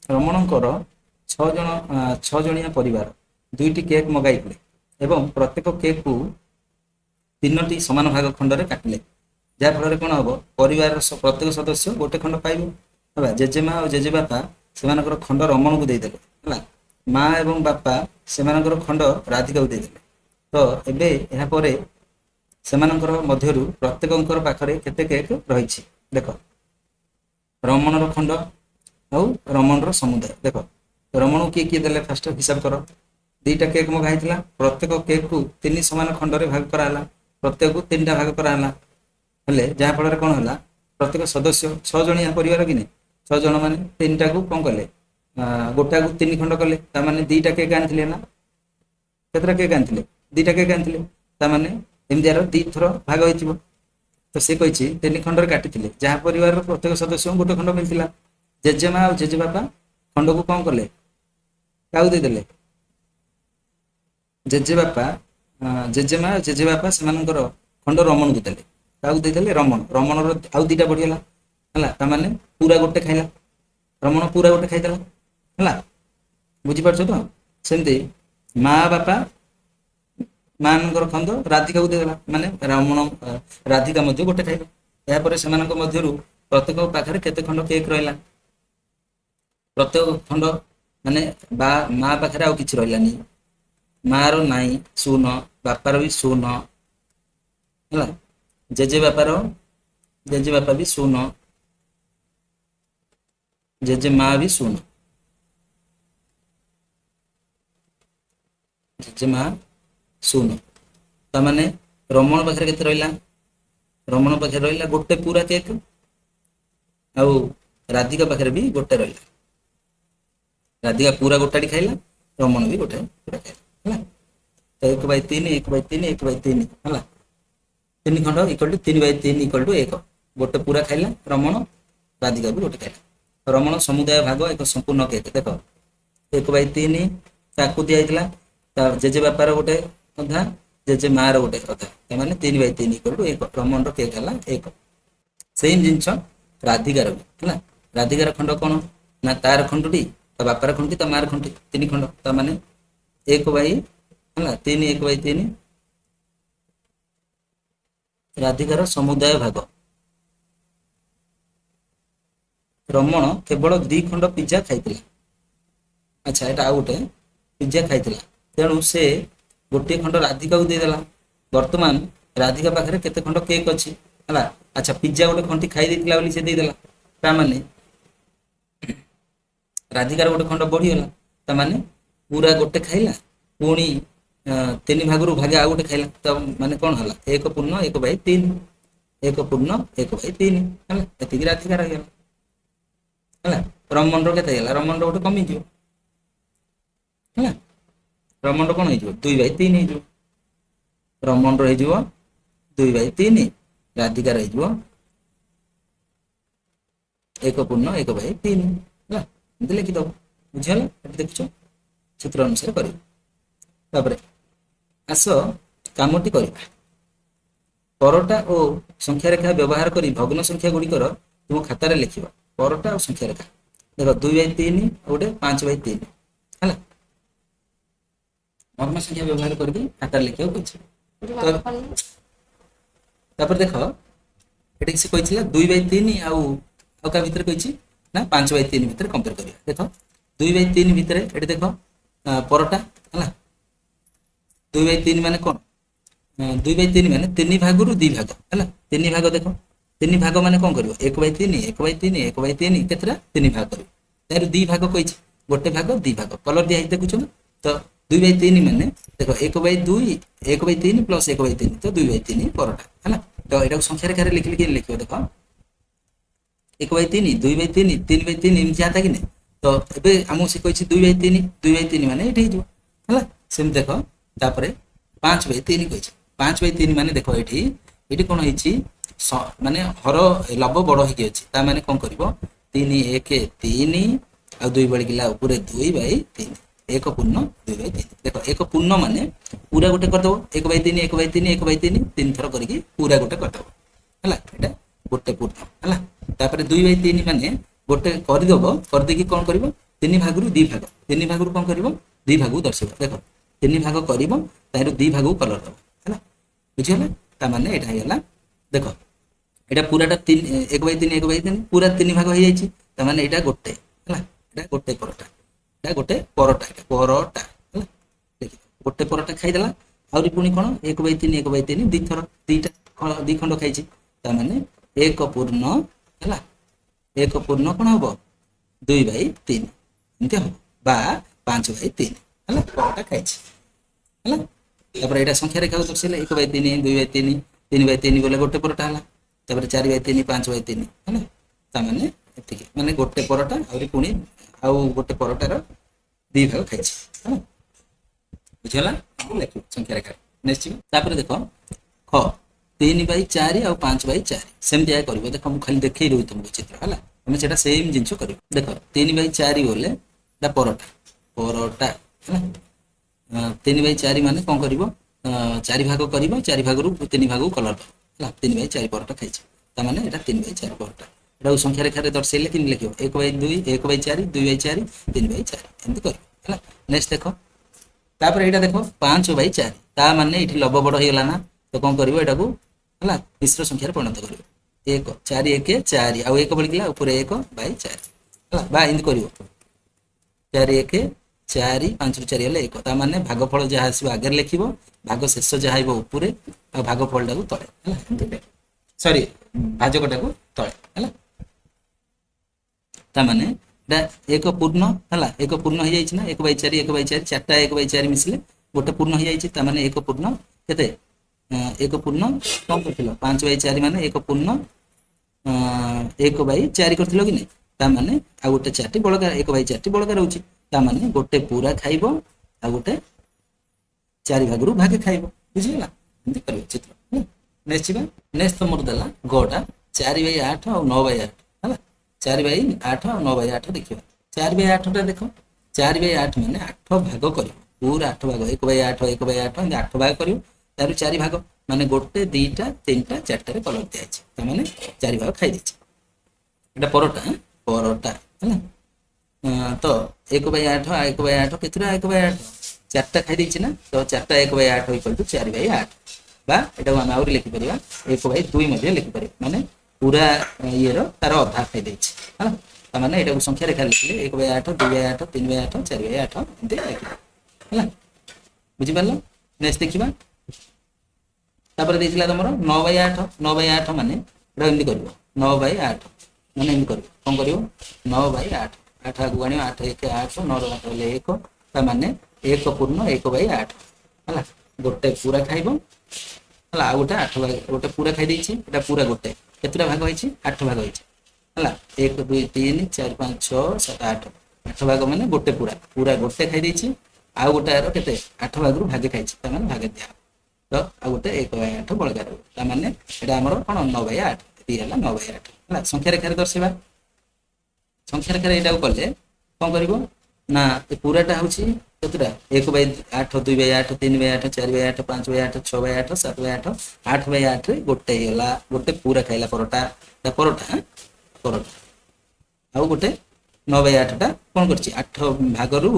ରମଣଙ୍କର 6 ଜଣିଆ ପରିବାର 2ଟି କେକ୍ ମଗାଇଥିଲେ ଏବଂ ପ୍ରତ୍ୟେକ କେକ୍କୁ 3ଟି ସମାନ ଭାଗ ଖଣ୍ଡରେ କାଟିଲେ, ଯାହା ଫଳରେ କଣ ହବ ପରିବାରର ପ୍ରତ୍ୟେକ ସଦସ୍ୟ ଗୋଟେ ଖଣ୍ଡ ପାଇବେ ହେଲା। ଜେଜେମା ଆଉ ଜେଜେବାପା ସେମାନଙ୍କର ଖଣ୍ଡ ରମଣକୁ ଦେଇଦେଲେ ହେଲା, ମା ଏବଂ ବାପା ସେମାନଙ୍କର ଖଣ୍ଡ ରାଧିକାକୁ ଦେଇଦେଲେ। ତ ଏବେ ଏହା ପରେ ସେମାନଙ୍କର ମଧ୍ୟରୁ ପ୍ରତ୍ୟେକଙ୍କର ପାଖରେ କେତେ କେକ୍ ରହିଛି ଦେଖ, ରମଣର ଖଣ୍ଡ ଆଉ ରମଣର ସମୁଦାୟ ଦେଖ, ରମଣକୁ କିଏ କିଏ ଦେଲେ ଫାଷ୍ଟ ହିସାବ କର, 2ଟା କେକ୍ ମଗା ହେଇଥିଲା, ପ୍ରତ୍ୟେକ କେକ୍କୁ 3 ସମାନ ଖଣ୍ଡରେ ଭାଗ କରାହେଲା, ପ୍ରତ୍ୟେକକୁ 3ଟା ଭାଗ କରାହେଲା, ହେଲେ ଯାହା ଫଳରେ କଣ ହେଲା ପ୍ରତ୍ୟେକ ସଦସ୍ୟ 6 ଜଣିଆ ପରିବାର କି ନାହିଁ, 6 ଜଣ ମାନେ 3ଟାକୁ କଣ କଲେ ଗୋଟାକୁ 3 ଖଣ୍ଡ କଲେ, ତା ମାନେ 2ଟା କେକ୍ ଆଣିଥିଲେ ନା, କେତେଟା କେକ୍ ଆଣିଥିଲେ 2ଟା କେକ୍ ଆଣିଥିଲେ, ତା ମାନେ ଏମିତି ଆର 2 ଥର ଭାଗ ହେଇଥିବ। ତ ସେ କହିଛି 3 ଖଣ୍ଡରେ କାଟିଥିଲେ, ଯାହା ପରିବାରର ପ୍ରତ୍ୟେକ ସଦସ୍ୟଙ୍କୁ ଗୋଟେ ଖଣ୍ଡ ମିଳିଥିଲା। ଜେଜେମା ଆଉ ଜେଜେବାପା ଖଣ୍ଡକୁ କଣ କଲେ କାହାକୁ ଦେଇଦେଲେ, ଜେଜେବାପା ଜେଜେମା ଜେଜେବାପା ସେମାନଙ୍କର ଖଣ୍ଡ ରମଣକୁ ଦେଲେ, କାହାକୁ ଦେଇଦେଲେ ରମଣର ଆଉ 2ଟା ବଢିଗଲା ହେଲା, ତାମାନେ ପୁରା ଗୋଟେ ଖାଇଲା, ରମଣ ପୁରା ଗୋଟେ ଖାଇଦେଲା ହେଲା, ବୁଝିପାରୁଛ ତ। ସେମିତି ମା ବାପା ମାନଙ୍କର ଖଣ୍ଡ ରାଧିକାକୁ ଦେଇଦେଲା, ମାନେ ରାଧିକା ମଧ୍ୟ ଗୋଟେ ଖାଇଲା। ଏହାପରେ ସେମାନଙ୍କ ମଧ୍ୟରୁ ପ୍ରତ୍ୟେକ ପାଖରେ କେତେ ଖଣ୍ଡ କେକ୍ ରହିଲା, ପ୍ରତ୍ୟେକ ଖଣ୍ଡ ମାନେ ମା ପାଖରେ ଆଉ କିଛି ରହିଲାନି, ମାର ନାହିଁ 0, ବାପାର ବି 0 ହେଲା, ଜେଜେବାପା ବି 0, ଜେଜେମା ବି 0, ଜେଜେମା 0, ତାମାନେ ରମଣ ପାଖରେ କେତେ ରହିଲା, ରମଣ ପାଖରେ ରହିଲା ଗୋଟେ ପୁରା କେକ୍, ଆଉ ରାଧିକା ପାଖରେ ବି ଗୋଟେ ରହିଲା, ରାଧିକା ପୁରା ଗୋଟାଟି ଖାଇଲା, ରମଣ ବି ଗୋଟେ ପୁରା ଖାଇଲା ହେଲା। ତ 1/3 1/3 1/3 ହେଲା, 3 ଖଣ୍ଡ ଇକ୍ୱାଲ ଟୁ 3/3 ଇକ୍ୱାଲ ଟୁ 1, ଗୋଟେ ପୁରା ଖାଇଲା ରମଣ, ରାଧିକା ବି ଗୋଟେ ଖାଇଲା। ରମଣ ସମୁଦାୟ ଭାଗ ଏକ ସମ୍ପୂର୍ଣ୍ଣ କେକ୍ ଦେଖ 1/3 ତାକୁ ଦିଆଯାଇଥିଲା, ତା ଜେଜେ ବାପାର ଗୋଟେ ଅଧା, ଜେଜେ ମାର ଗୋଟେ ଅଧା, ତାମାନେ 3/3 ଇକ୍ୱାଲ ଟୁ 1, ରମଣର କେକ୍ ହେଲା 1। ସେମ୍ ଜିନିଷ ରାଧିକାର ବି ହେଲା, ରାଧିକାର ଖଣ୍ଡ କଣ ନା ତାର ଖଣ୍ଡଟି, ତା ବାପାର ଖଣ୍ଡଟି, ତା ମାର ଖଣ୍ଡଟି 3 ଖଣ୍ଡ, ତା ମାନେ 1/3 ହେଲା, 1/3 ରାଧିକାର ସମୁଦାୟ ଭାଗ। ରମଣ କେବଳ 2 ଖଣ୍ଡ ପିଜ୍ଜା ଖାଇଥିଲା, ଆଚ୍ଛା ଏଟା ଆଉ ଗୋଟେ ପିଜ୍ଜା ଖାଇଥିଲା, ତେଣୁ ସେ ଗୋଟିଏ ଖଣ୍ଡ ରାଧିକାକୁ ଦେଇଦେଲା। ବର୍ତ୍ତମାନ ରାଧିକା ପାଖରେ କେତେ ଖଣ୍ଡ କେକ୍ ଅଛି ହେଲା, ଆଚ୍ଛା ପିଜ୍ଜା ଗୋଟେ ଖଣ୍ଡି ଖାଇ ଦେଇଥିଲା ବୋଲି ସେ ଦେଇଦେଲା, ତାମାନେ ରାଧିକାର ଗୋଟେ ଖଣ୍ଡ ବଢିଗଲା, ତାମାନେ ପୁରା ଗୋଟେ ଖାଇଲା, ପୁଣି 3 ଭାଗରୁ ଭାগে ଆଉ ଗୋଟେ ଖାଇଲା, ତ ମାନେ କଣ ହେଲା 1 ପୂର୍ଣ୍ଣ 1/3, 1 ପୂର୍ଣ୍ଣ 1/3 ହେଲା, ଏତିକି ରାଧିକାର ହେଇଗଲା ହେଲା। ରମଣର କେତେ ହେଇଗଲା, ରମଣର ଗୋଟେ କମିଯିବ ହେଲା, ରମଣର କଣ ହେଇଯିବ 2/3 ହେଇଯିବ, ରମଣର ହେଇଯିବ 2/3, ରାଧିକାର ହେଇଯିବ 1 ପୂର୍ଣ୍ଣ 1/3 ହେଲା, ଏମିତି ଲେଖିଦବ, ବୁଝିଗଲା। ଏଠି ଦେଖୁଛ ଚିତ୍ର ଅନୁସାରେ କରିବ। ତାପରେ ଆସ କାମଟି କରିବା, ପରଟା ଓ ସଂଖ୍ୟା ରେଖା ବ୍ୟବହାର କରି ଭଗ୍ନ ସଂଖ୍ୟା ଗୁଡିକର ତୁମ ଖାତାରେ ଲେଖିବ, ପରଟା ଆଉ ସଂଖ୍ୟା ରେଖା देख 2/3 गोटे 5/3 है भग्न संख्या व्यवहार करके खातार लिखा तापर देख ये से कही 2/3 आउ का भितर कही ना 5/3 भितर कंपेयर करिया देख 2/3 भितर ये देख परटा है 2/3 माने कौन 2/3 माने 3 भाग रु 2 भाग है 3 भाग देख 3 भाग माने कौन कर 1/3 1/3 1/3 केतरा 3 भाग कर तार 2 भाग कही गोटे भाग 2 भाग कलर दिया देखुछ ना तो 2/3 माने देख 1/2 1/3 प्लस 1/3 तो 2/3 परटा है तो यहाँ संख्या रेखा लिखिले लिख देख 1/3 2/3 3/3 एमती आता कि नहीं तो ये आमको सी कही 2/3 2/3 माने ये है सेम देख तापर 5/3 कही 5/3 माने देख ये कौन है माने हर लब बड़ हो माने कौन कर 3 1 3 आ 2 बढ़ गला ऊपर 2/3 एक पूर्ण 2/3 देख एक पूर्ण माने पूरा गोटे करदेव 1/3 1/3 1/3 तीन थर करके पूरा गोटे करदेव है गोटे पूर्ण है तापर 2/3 माने गोटे करदेव करदेकी कौन कर 3 भाग रु 2 भाग 3 भाग रु कौन कर 2 भाग दर्शेब देख 3 भाग कर 2 भाग कलर दब है बुझीगला माने यहाँ देख यहाँ पूराटा 1/3 1/3 पूरा 3 भाग हो जाए यहाँ गोटे है गोटे परटा गोटे परटा परटा गोटे परटा खाईदेला आहरी पुणी कौन 1/3 1/3 दी थर दीटा 2 खंड खाई माने एक पूर्ण है एक पूर्ण कौन हम 2/3 एमती हम बा 5/3 है परटा खाई यहाँ संख्या रेखा दर्शाइले 1/3 2/3 3/3 बोले गोटे परटा है 4/3 5/3 है माने माने गोटे परटा आहरी पुणी आउ गोटे परटार 2 भाग खाई बुझीगला लिख संख्या रेखा नेक्स्ट तापर देख ख 3/4 और 5/4 सेमती आए कर देख मुझे खाली देखई रही तुमको चित्र है तुम से सेम जिन कर देख 3/4 बोले परटा परटा है 3/4 मान कौन कर 4 भाग कर 4 भाग रु 3 भाग कलर है 3/4 परटा खाई ताने यहाँ 3/4 परटा यहाँ संख्या रेखा दर्शाइले कि लिख 1/2 1/4 2/4 3/4 एमती कर नेक्स्ट देख तापर यहाँ देख 5/4 ता माने ये लब बड़ होगा ना तो कौन कर है मिश्र संख्यार परिणत कर 1 4 1 4 आउ 1 बढ़ ऊपर 1/4 है बा एमती कर 4 1 4 5 रु 4 1 ताने भागफल जहाँ आसो आगे लिख भाग शेष जहाँ ऊपर आ भागफल टाक तले सॉरी भाजकटा को तले है ताने एक पूर्ण है एक पूर्ण हो जाए ना 1/4 1/4 4टा 1/4 मिसले गोटे पूर्ण हो जाए एक पूर्ण केते एक पूर्ण कौन कर 5/4 माने एक पूर्ण 1/4 कर कि नहीं ताने आ गोटे 4टी बड़का 1/4 बड़का रोचे ताने गोटे पूरा खाइब आ गोटे 4 भाग रु भागे खाइब बुझीगला एमती कर चित्र नेक्स्ट नेक्स्ट तो मोर देला गोटा 4/8 और 9/8 है 4/8 और 9/8 देखिए 4/8 देख 4/8 माने 8 भाग कर पूरा 8 भाग 1/8 1/8 8 भाग कर तार 4 भाग माने गोटे 2टा 3टा 4टारे कलर दिखाई माने 4 भाग खाई ये परटा परटा है तो 1/8 1/8 केतरा 1/8 4टा खाई ना तो 4टा 1/8 4/8 बा एटा हम आउरी लिखि परिया 1/2 मध्ये लिखि परिया माने पूरा ये तार अधा खाई है माने एटा संख्या रेखा लिखले 1/8 2/8 3/8 4/8 एमती लिखिले है बुझी पारलो नेक्स्ट देखिबा तापर देइछला तमरो 9/8 9/8 माने एटा एमती करिवो 9/8 माने एमती करिवो कोन करिवो 9/8 8 आगु आनी 8 1 8 9 रो 8 ले 1 ता माने 1 पूर्ण 1/8 हला गोटे पूरा खाइबो हला आ गोटे 8 भाग गोटे पूरा खाई देछि एटा पूरा गोटे केतरा भाग होइछि 8 भाग होइछि हला 1 2 3 4 5 6 7 8 8 भाग माने गोटे पूरा पूरा गोटे खाई देछि आ गोटे आरो केते 8 भाग रु भागे खाइछि त माने भागे दिया तो आ गोटे 1/8 बळगा रो त माने एटा हमर कोन 9/8 एती हला 9/8 हला संख्या रेखा रे दर्शेबा संख्या रेखा रे एटा करले कोन करिवो ना ए पूराटा होछि केतरा 1/8 2/8 3/8 4/8 5/8 6/8 7/8 8/8 रे गोटे हला गोटे पूरा खाइला परोटा ता परोटा परोटा आ गोटे 9/8ଟା କ'ଣ କରିଛି 8 ଭାଗରୁ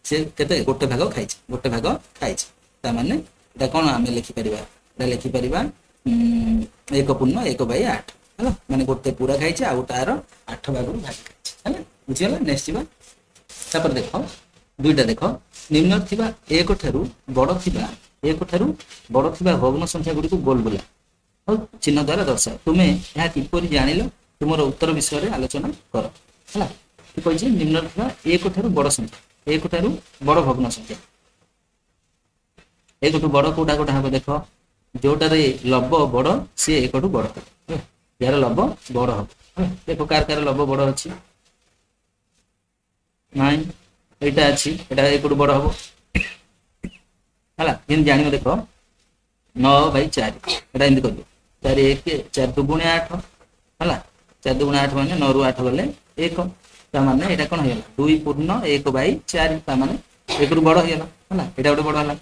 ସେ କେତେ ଗୋଟେ ଭାଗ ଖାଇଛି, ଗୋଟେ ଭାଗ ଖାଇଛି। ତାମାନେ ଏଇଟା କ'ଣ ଆମେ ଲେଖିପାରିବା, ଏଇଟା ଲେଖିପାରିବା 1/1/8 ହେଲା, ମାନେ ଗୋଟେ ପୁରା ଖାଇଛି ଆଉ ତାର 8 ଭାଗରୁ ଭାଗ ଖାଇଛି ହେଲା, ବୁଝିଗଲା। ନେକ୍ସଟ ଯିବା। ତାପରେ ଦେଖ ଦୁଇଟା ଦେଖ, ନିମ୍ନରେ ଥିବା ଏକ ଠାରୁ ବଡ଼ ଥିବା ଭଗ୍ନ ସଂଖ୍ୟା ଗୁଡ଼ିକୁ ଗୋଲ ବୁଲା ଆଉ ଚିହ୍ନ ଦ୍ୱାରା ଦର୍ଶାଅ। ତୁମେ ଏହା କିପରି ଜାଣିଲ, ତୁମର ଉତ୍ତର ବିଷୟରେ ଆଲୋଚନା କର ହେଲା। ତୁ କହିଛି ନିମ୍ନରେ ଥିବା ଏକ ଠାରୁ ବଡ଼ ସଂଖ୍ୟା, ଏକ ଠାରୁ ବଡ଼ ଭଗ୍ନ ସଂଖ୍ୟା, ଏକଠୁ ବଡ଼ କୋଉଟା କୋଉଟା ହବ ଦେଖ, ଯୋଉଟାରେ ଲବ ବଡ଼ ସିଏ ଏକଠୁ ବଡ଼ ହବ, ଯାହାର ଲବ ବଡ଼ ହବ। ଦେଖ କାର ଲବ ବଡ଼ ଅଛି, ନାଇଁ ଏଇଟା ଅଛି, ଏଇଟା ଏକଠୁ ବଡ଼ ହବ ହେଲା। ଯେମିତି ଜାଣିବ ଦେଖ 9/4 ଏଇଟା ଏମିତି କରିବ, 4 1 4 2 8 ହେଲା, 4 2 8 ମାନେ 9 ରୁ 8 ଗଲେ 1, ତାମାନେ ଏଇଟା କ'ଣ ହେଇଗଲା 2/1/4, ତାମାନେ ଏକରୁ ବଡ଼ ହେଇଗଲା ହେଲା, ଏଇଟା ଗୋଟେ ବଡ଼ ହେଲା।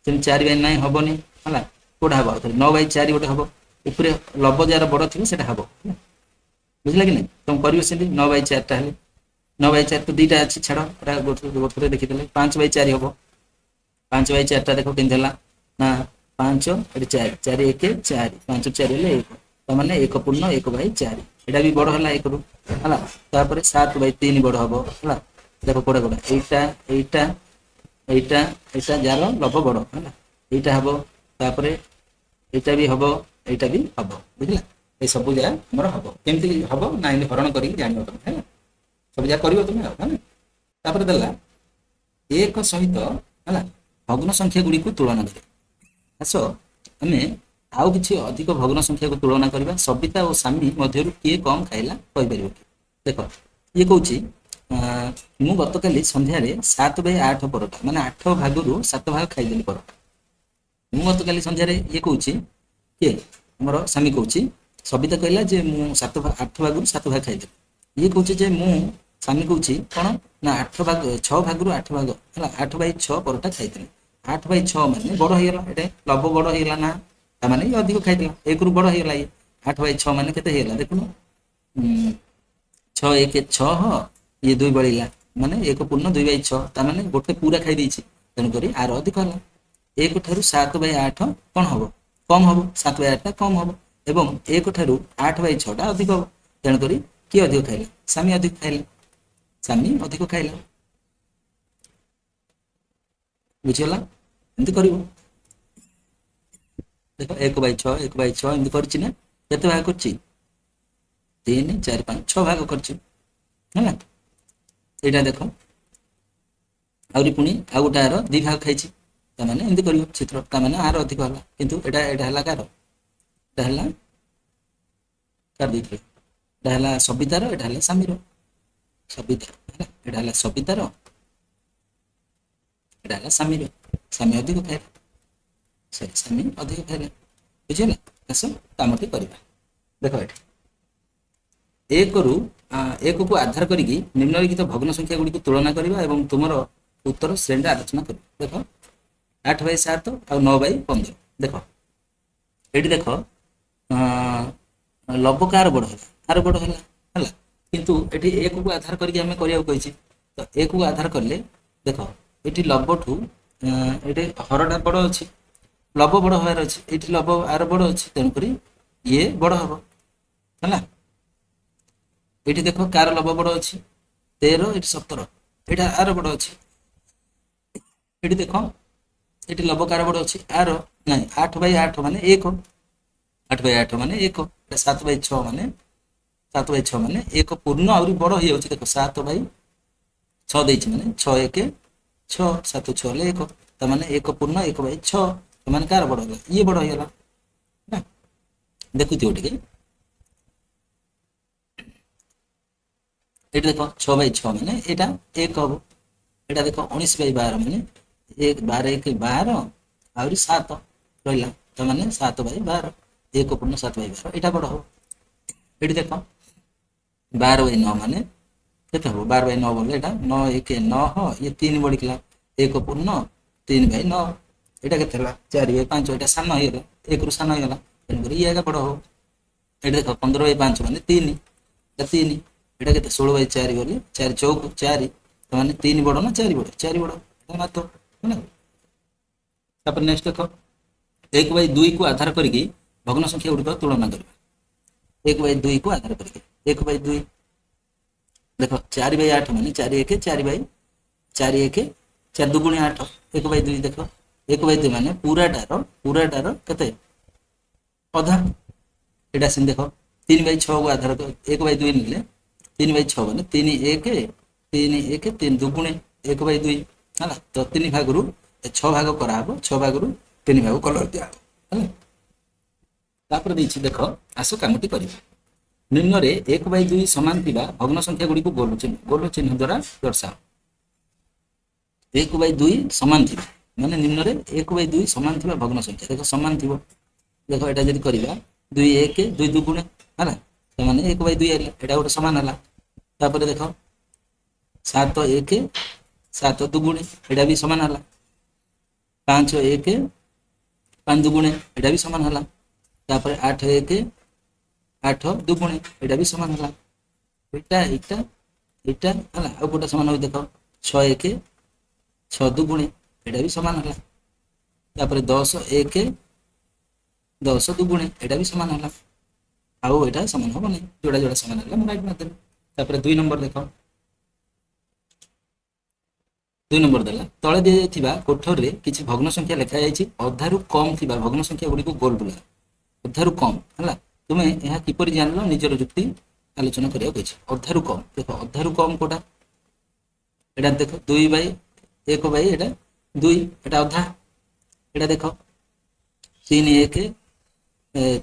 ସେମିତି 4/9 ହବନି ହେଲା, କୋଉଟା ହବ 9/4 ଗୋଟେ ହବ, ଉପରେ ଲବ ଯାହାର ବଡ଼ ଥିବ ସେଟା ହବ, ବୁଝିଲା କି ନାଇଁ। ତମେ କରିବ ସେମିତି 9/4ଟା ହେଲେ, 9/4 ତ ଦୁଇଟା ଅଛି ଛାଡ଼, ଏଟା ଗୋଟେ ଦେଖିଦେଲେ 5/4 ହବ। 5/4ଟା ଦେଖ କେମିତି ହେଲା ନା 5 ଏଠି 4 4 1 4 5 4 ହେଲେ 1, ତାମାନେ 1/1/4 ଏଇଟା ବି ବଡ଼ ହେଲା ଏକରୁ ହେଲା। ତାପରେ 7/3 ବଡ଼ ହବ ହେଲା। ଦେଖ କୋଉଟା କୋଉଟା ଏଇଟା ଯାହାର ଲବ ବଡ଼ ହେଲା, ଏଇଟା ହବ, ତାପରେ ଏଇଟା ବି ହବ, ଏଇଟା ବି ହବ, ବୁଝିଲା। এই ସବୁ ଯାହା ଆମର ହବ, କେମିତି ହବ ନା ଏମିତି ହରଣ କରିକି ଜାଣିବ ତମେ ହେଲା, ସବୁ ଯାହା କରିବ ତମେ ଆଉ ହେଲା। ତାପରେ ଦେଲା ଏକ ସହିତ ହେଲା ଭଗ୍ନ ସଂଖ୍ୟା ଗୁଡ଼ିକୁ ତୁଳନା କରେ। ଆସ ଆମେ ଆଉ କିଛି ଅଧିକ ଭଗ୍ନ ସଂଖ୍ୟାକୁ ତୁଳନା କରିବା। ସବିତା ଓ ସାମୀ ମଧ୍ୟରୁ କିଏ କମ୍ ଖାଇଲା କହିପାରିବ କି? ଦେଖ ଇଏ କହୁଛି ମୁଁ ଗତକାଲି ସନ୍ଧ୍ୟାରେ 7/8 ପରଟା, ମାନେ 8 ଭାଗରୁ 7 ଭାଗ ଖାଇଦେଲି ପରଟା। ମୁଁ ଗତକାଲି ସନ୍ଧ୍ୟାରେ, ଇଏ କହୁଛି କିଏ ଆମର ସାମୀ କହୁଛି, ସବିତା କହିଲା ଯେ ମୁଁ 8 ଭାଗରୁ 7 ଭାଗ ଖାଇଦେଲି। ଇଏ କହୁଛି ଯେ ମୁଁ, ସାମୀ କହୁଛି କ'ଣ ନା 6 ଭାଗରୁ 8 ଭାଗ ହେଲା, 8/6 ପରଟା ଖାଇଥିଲି। 8/6 ମାନେ ବଡ଼ ହେଇଗଲା, ଏଇଟା ଲବ ବଡ଼ ହେଇଗଲା ନା, ତାମାନେ ଇଏ ଅଧିକ ଖାଇଥିଲା, ଏକରୁ ବଡ଼ ହେଇଗଲା। ଇଏ 8/6 ମାନେ କେତେ ହେଇଗଲା ଦେଖୁନ, 6 1 6, ଇଏ 2 ବଳିଲା ମାନେ 1/2/6, ତାମାନେ ଗୋଟେ ପୁରା ଖାଇ ଦେଇଛି, ତେଣୁକରି ଆର ଅଧିକ ହେଲା। 1 ଠାରୁ 7/8 କ'ଣ ହବ କମ୍ ହବ, 7/8ଟା କମ୍ ହବ, ଏବଂ 1 ଠାରୁ 8/6ଟା ଅଧିକ ହବ, ତେଣୁକରି କିଏ ଅଧିକ ଖାଇଲା, ସାମୀ ଅଧିକ ଖାଇଲା, ସାମୀ ଅଧିକ ଖାଇଲା, ବୁଝିଗଲା। ଏମିତି କରିବ ଦେଖ 1/6 1/6 ଏମିତି କରିଛି ନା, କେତେ ଭାଗ କରିଛି 3 4 5 6 ଭାଗ କରିଛି ହେଲା। ଏଇଟା ଦେଖ ଆହୁରି ପୁଣି ଆଉ ଗୋଟେ ଆର 2 ଭାଗ ଖାଇଛି, ତାମାନେ ଏମିତି କରିବ ଚିତ୍ର, ତାମାନେ ଆର ଅଧିକ ହେଲା। କିନ୍ତୁ ଏଇଟା ହେଲା କାର, ଏଇଟା ହେଲା କାର ଦେଇଥିଲେ, ଏଇଟା ହେଲା ସବିତାର, ଏଇଟା ହେଲା ସାମୀର। ସବିତାର ହେଲା, ଏଇଟା ହେଲା ସବିତାର, ଏଇଟା ହେଲା ସାମୀର। ସାମୀ ଅଧିକ ଖାଇଲା, ସାମୀ ଅଧିକ ଖାଇଲା, ବୁଝିଗଲା। ଆସ କାମଟି କରିବା। ଦେଖ ଏଠି ଏକକୁ ଆଧାର କରିକି ନିମ୍ନଲିଖିତ ଭଗ୍ନ ସଂଖ୍ୟା ଗୁଡ଼ିକୁ ତୁଳନା କରିବା ଏବଂ ତୁମର ଉତ୍ତର ଶ୍ରେଣୀରେ ଆଲୋଚନା କରିବ। ଦେଖ 8/7 ଆଉ 9/15, ଦେଖ ଏଠି ଦେଖ ଲବ କାହାର ବଡ଼ ହେଲା, ଆର ବଡ଼ ହେଲା ହେଲା, କିନ୍ତୁ ଏଠି ଏକକୁ ଆଧାର କରିକି ଆମେ କରିବାକୁ କହିଛି, ତ ଏକକୁ ଆଧାର କଲେ ଦେଖ ଏଠି ଲବଠୁ ଏଠି ହରଟା ବଡ଼ ଅଛି, ଲବ ବଡ଼ ହବାର ଅଛି, ଏଠି ଲବ ଆର ବଡ଼ ଅଛି, ତେଣୁକରି ଇଏ ବଡ଼ ହବ ହେଲା। ଏଠି ଦେଖ କାର ଲବ ବଡ଼ ଅଛି 13, ଏଠି 17, ଏଇଟା ଆର ବଡ଼ ଅଛି। ଏଠି ଦେଖ ଏଠି ଲବ କାର ବଡ଼ ଅଛି, ଆର ନାଇଁ 8/8 ମାନେ 1, 8/8 ମାନେ 1, 7/6 ମାନେ 1 ପୂର୍ଣ୍ଣ ଆହୁରି ବଡ଼ ହେଇଯାଉଛି। ଦେଖ 7/6 ଦେଇଛି ମାନେ 6 1 6 7 6 ହେଲେ 1, ତାମାନେ 1 ପୂର୍ଣ୍ଣ 1/6, ତାମାନେ କାର ବଡ଼ ହେଲା, ଇଏ ବଡ଼ ହେଇଗଲା ନା। ଦେଖୁଥିବ ଟିକେ ଏଠି ଦେଖ 6/6 ମାନେ ଏଇଟା 1 ହବ, ଏଇଟା ଦେଖ 19/12 ମାନେ 12 1 12 ଆହୁରି 7 ରହିଲା, ତାମାନେ 7/12, 1 ପୂର୍ଣ୍ଣ 7/12 ଏଇଟା ବଡ଼ ହବ। ଏଠି ଦେଖ 12/9 ମାନେ କେତେ ହବ, 12/9 ବୋଲେ ଏଇଟା 9 1 9, ଇଏ 3 ବଢ଼ିଥିଲା, 1 ପୂର୍ଣ୍ଣ 3/9, ଏଇଟା କେତେ ହେଲା 4/5, ଏଇଟା ସାନ ହେଇଗଲା, 1ରୁ ସାନ ହେଇଗଲା, ତେଣୁକରି ଇଏ ଏକା ବଡ଼ ହବ। ଏଠି ଦେଖ 15/5 ମାନେ 3, ଏଇଟା 3, এটা কেতে 16/4 গଲେ 4 ଚଉକ 4 ମାନେ 3 ବଡ ନା 4 ବଡ 4 ବଡ ମାତ୍ର ହେଲା। ତାପରେ ନେକ୍ସଟ ଦେଖ 1/2 କୁ ଆଧାର କରିକି ଭଗ୍ନ ସଂଖ୍ୟା ଗୁଡ଼ିକ ତୁଳନା କରିବା। 1/2 କୁ ଆଧାର କରିକି 1/2 ଦେଖ 4/8 ମାନେ 4 1 4 ବାଇ 4 1 4 2 8 1/2 ଦେଖ 1/2 ମାନେ ପୁରାଟାର କେତେ ଅଧା। ଏଇଟା ସେମିତି ଦେଖ 3/6 କୁ ଆଧାର 1/2 ନେଲେ 3/6 ମାନେ 3 1 3 1 3 2 1/2 ହେଲା। ତ 3 ଭାଗରୁ 6 ଭାଗ କରାହବ 6 ଭାଗରୁ 3 ଭାଗ କଲର ଦିଆହବ ହେଲା। ତାପରେ ଦେଇଛି ଦେଖ ଆସ କାମଟି କରିବା। ନିମ୍ନରେ 1/2 ସମାନ ଥିବା ଭଗ୍ନ ସଂଖ୍ୟା ଗୁଡ଼ିକୁ ଗୋଲ ଚିହ୍ନ ଦ୍ୱାରା ଦର୍ଶାଅ। 1/2 ସମାନ ଥିବା ମାନେ ନିମ୍ନରେ 1/2 ସମାନ ଥିବା ଭଗ୍ନ ସଂଖ୍ୟା ଦେଖ ସମାନ ଥିବ। ଦେଖ ଏଟା ଯଦି କରିବା 2 1 2 2 ଗୁଣେ ହେଲା ମାନେ 1/2 ହେଲା ଏଟା ଗୋଟେ ସମାନ ହେଲା। ତାପରେ ଦେଖ 7 1 7 2 ଗୁଣେ ଏଟା ବି ସମାନ ହେଲା। 5 1 5 2 ଗୁଣେ ଏଟା ବି ସମାନ ହେଲା। ତାପରେ 8 1 8 2 ଗୁଣେ ଏଟା ବି ସମାନ ହେଲା। ଏଇଟା ହେଲା ଆଉ କୋଉଟା ସମାନ ହଉଛି ଦେଖ 6 1 6 2 ଗୁଣେ ଏଟା ବି ସମାନ ହେଲା। ତାପରେ 10 1 10 2 ଗୁଣେ ଏଟା ବି ସମାନ ହେଲା। ଆଉ ଏଟା ସମାନ ହବନି ଯୋड़ा ଯୋड़ा ସମାନ ହେଲା ମୁଁ ରାଇଟ୍ ମାରିଦେବି। ତାପରେ 2 ନମ୍ବର ଦେଖ 2 ନମ୍ବର ଦେଲା ତଳେ ଦିଆଯାଇଥିବା କୋଠରୀରେ କିଛି ଭଗ୍ନ ସଂଖ୍ୟା ଲେଖା ଯାଇଛି ଅଧାରୁ କମ ଥିବା ଭଗ୍ନ ସଂଖ୍ୟା ଗୁଡ଼ିକୁ ଗୋଲ ବୁଲା। ଅଧାରୁ କମ ହେଲା ତୁମେ ଏହା କିପରି ଜାଣିଲ ନିଜର ଯୁକ୍ତି ଆଲୋଚନା କରିବାକୁ ଅଛି। ଅଧାରୁ କମ ଦେଖ ଅଧାରୁ କମ କୋଉଟା ଏଟା ଦେଖ 2/1 ଏଟା 2 ଏଟା ଅଧା। ଏଟା ଦେଖ 3 1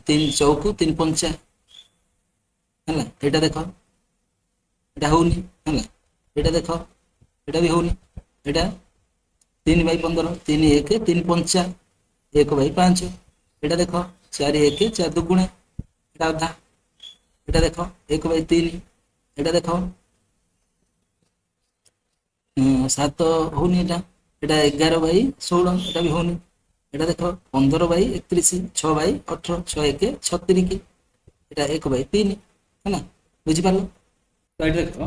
3 ଚଉକୁ 3 ପଞ୍ଚା ହେଲା। ଏଟା ଦେଖ ଏଟା ହଉନି ହେଲା। ଏଟା ଦେଖ ଏଟା ବି ହଉନି। ଏଟା 3/15 3 1 3 ପଞ୍ଚା 1/5 ଏଟା ଦେଖ 4 1 4 2 ଗୁଣେ ଏଟା ଅଧା। ଏଟା ଦେଖ 1/3 ଏଟା ଦେଖ 7 ହଉନି ଏଟା 11/16 ଏଟା ବି ହଉନି। ଏଟା ଦେଖ 15/31 6/18 6 1 36 ଏଟା 1/3 ହେଲା ବୁଝିପାରିଲ। ତ ଏଠି ଦେଖ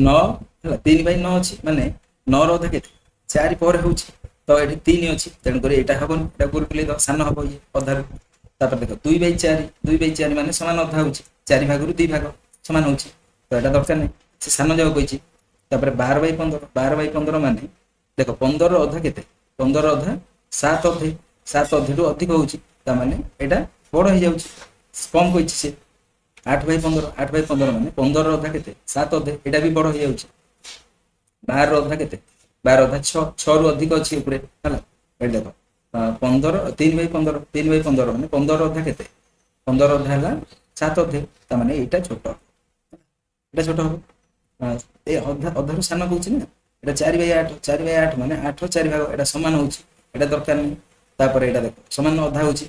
9 ହେଲା 3/9 ଅଛି ମାନେ 9 ର ଅଧା କେତେ 4 ପରେ ହଉଛି ତ ଏଠି 3 ଅଛି ତେଣୁକରି ଏଇଟା ହବନି ଏଟା ଗୋଲ ବୁଲେଇ ଦବ ସାନ ହବ ଇଏ ଅଧାରୁ। ତାପରେ ଦେଖ 2/4 ମାନେ ସମାନ ଅଧା ହଉଛି 4 ଭାଗରୁ 2 ଭାଗ ସମାନ ହଉଛି ତ ଏଟା ଦରକାର ନାହିଁ ସେ ସାନ ଯାଉ କହିଛି। ତାପରେ 12/15 ମାନେ ଦେଖ 15 ର ଅଧା କେତେ 15 ର ଅଧା 7 ଅଧେ 7 ଅଧେରୁ ଅଧିକ ହଉଛି ତାମାନେ ଏଇଟା ବଡ ହେଇଯାଉଛି କମ କହିଛି ସେ। 8/15 ମାନେ 15 ର ଅଧା କେତେ 7 ଅଧେ ଏଇଟା ବି ବଡ ହେଇଯାଉଛି। 12 ର ଅଧା କେତେ 12 ଅଧା 6 ରୁ ଅଧିକ ଅଛି ଉପରେ ହେଲା। ଏଇଟା ଦେଖ 15 3/15 ମାନେ 15 ର ଅଧା କେତେ 15 ଅଧା ହେଲା 7 ଅଧେ ତାମାନେ ଏଇଟା ଛୋଟ ହବ। ଏ ଅଧାରୁ ସାନ କହୁଛି ନା ଏଟା 4/8 ମାନେ 8 ର 4 ଭାଗ ଏଟା ସମାନ ହଉଛି ଏଟା ଦରକାର ନାହିଁ। ତାପରେ ଏଇଟା ଦେଖ ସମାନ ଅଧା ହଉଛି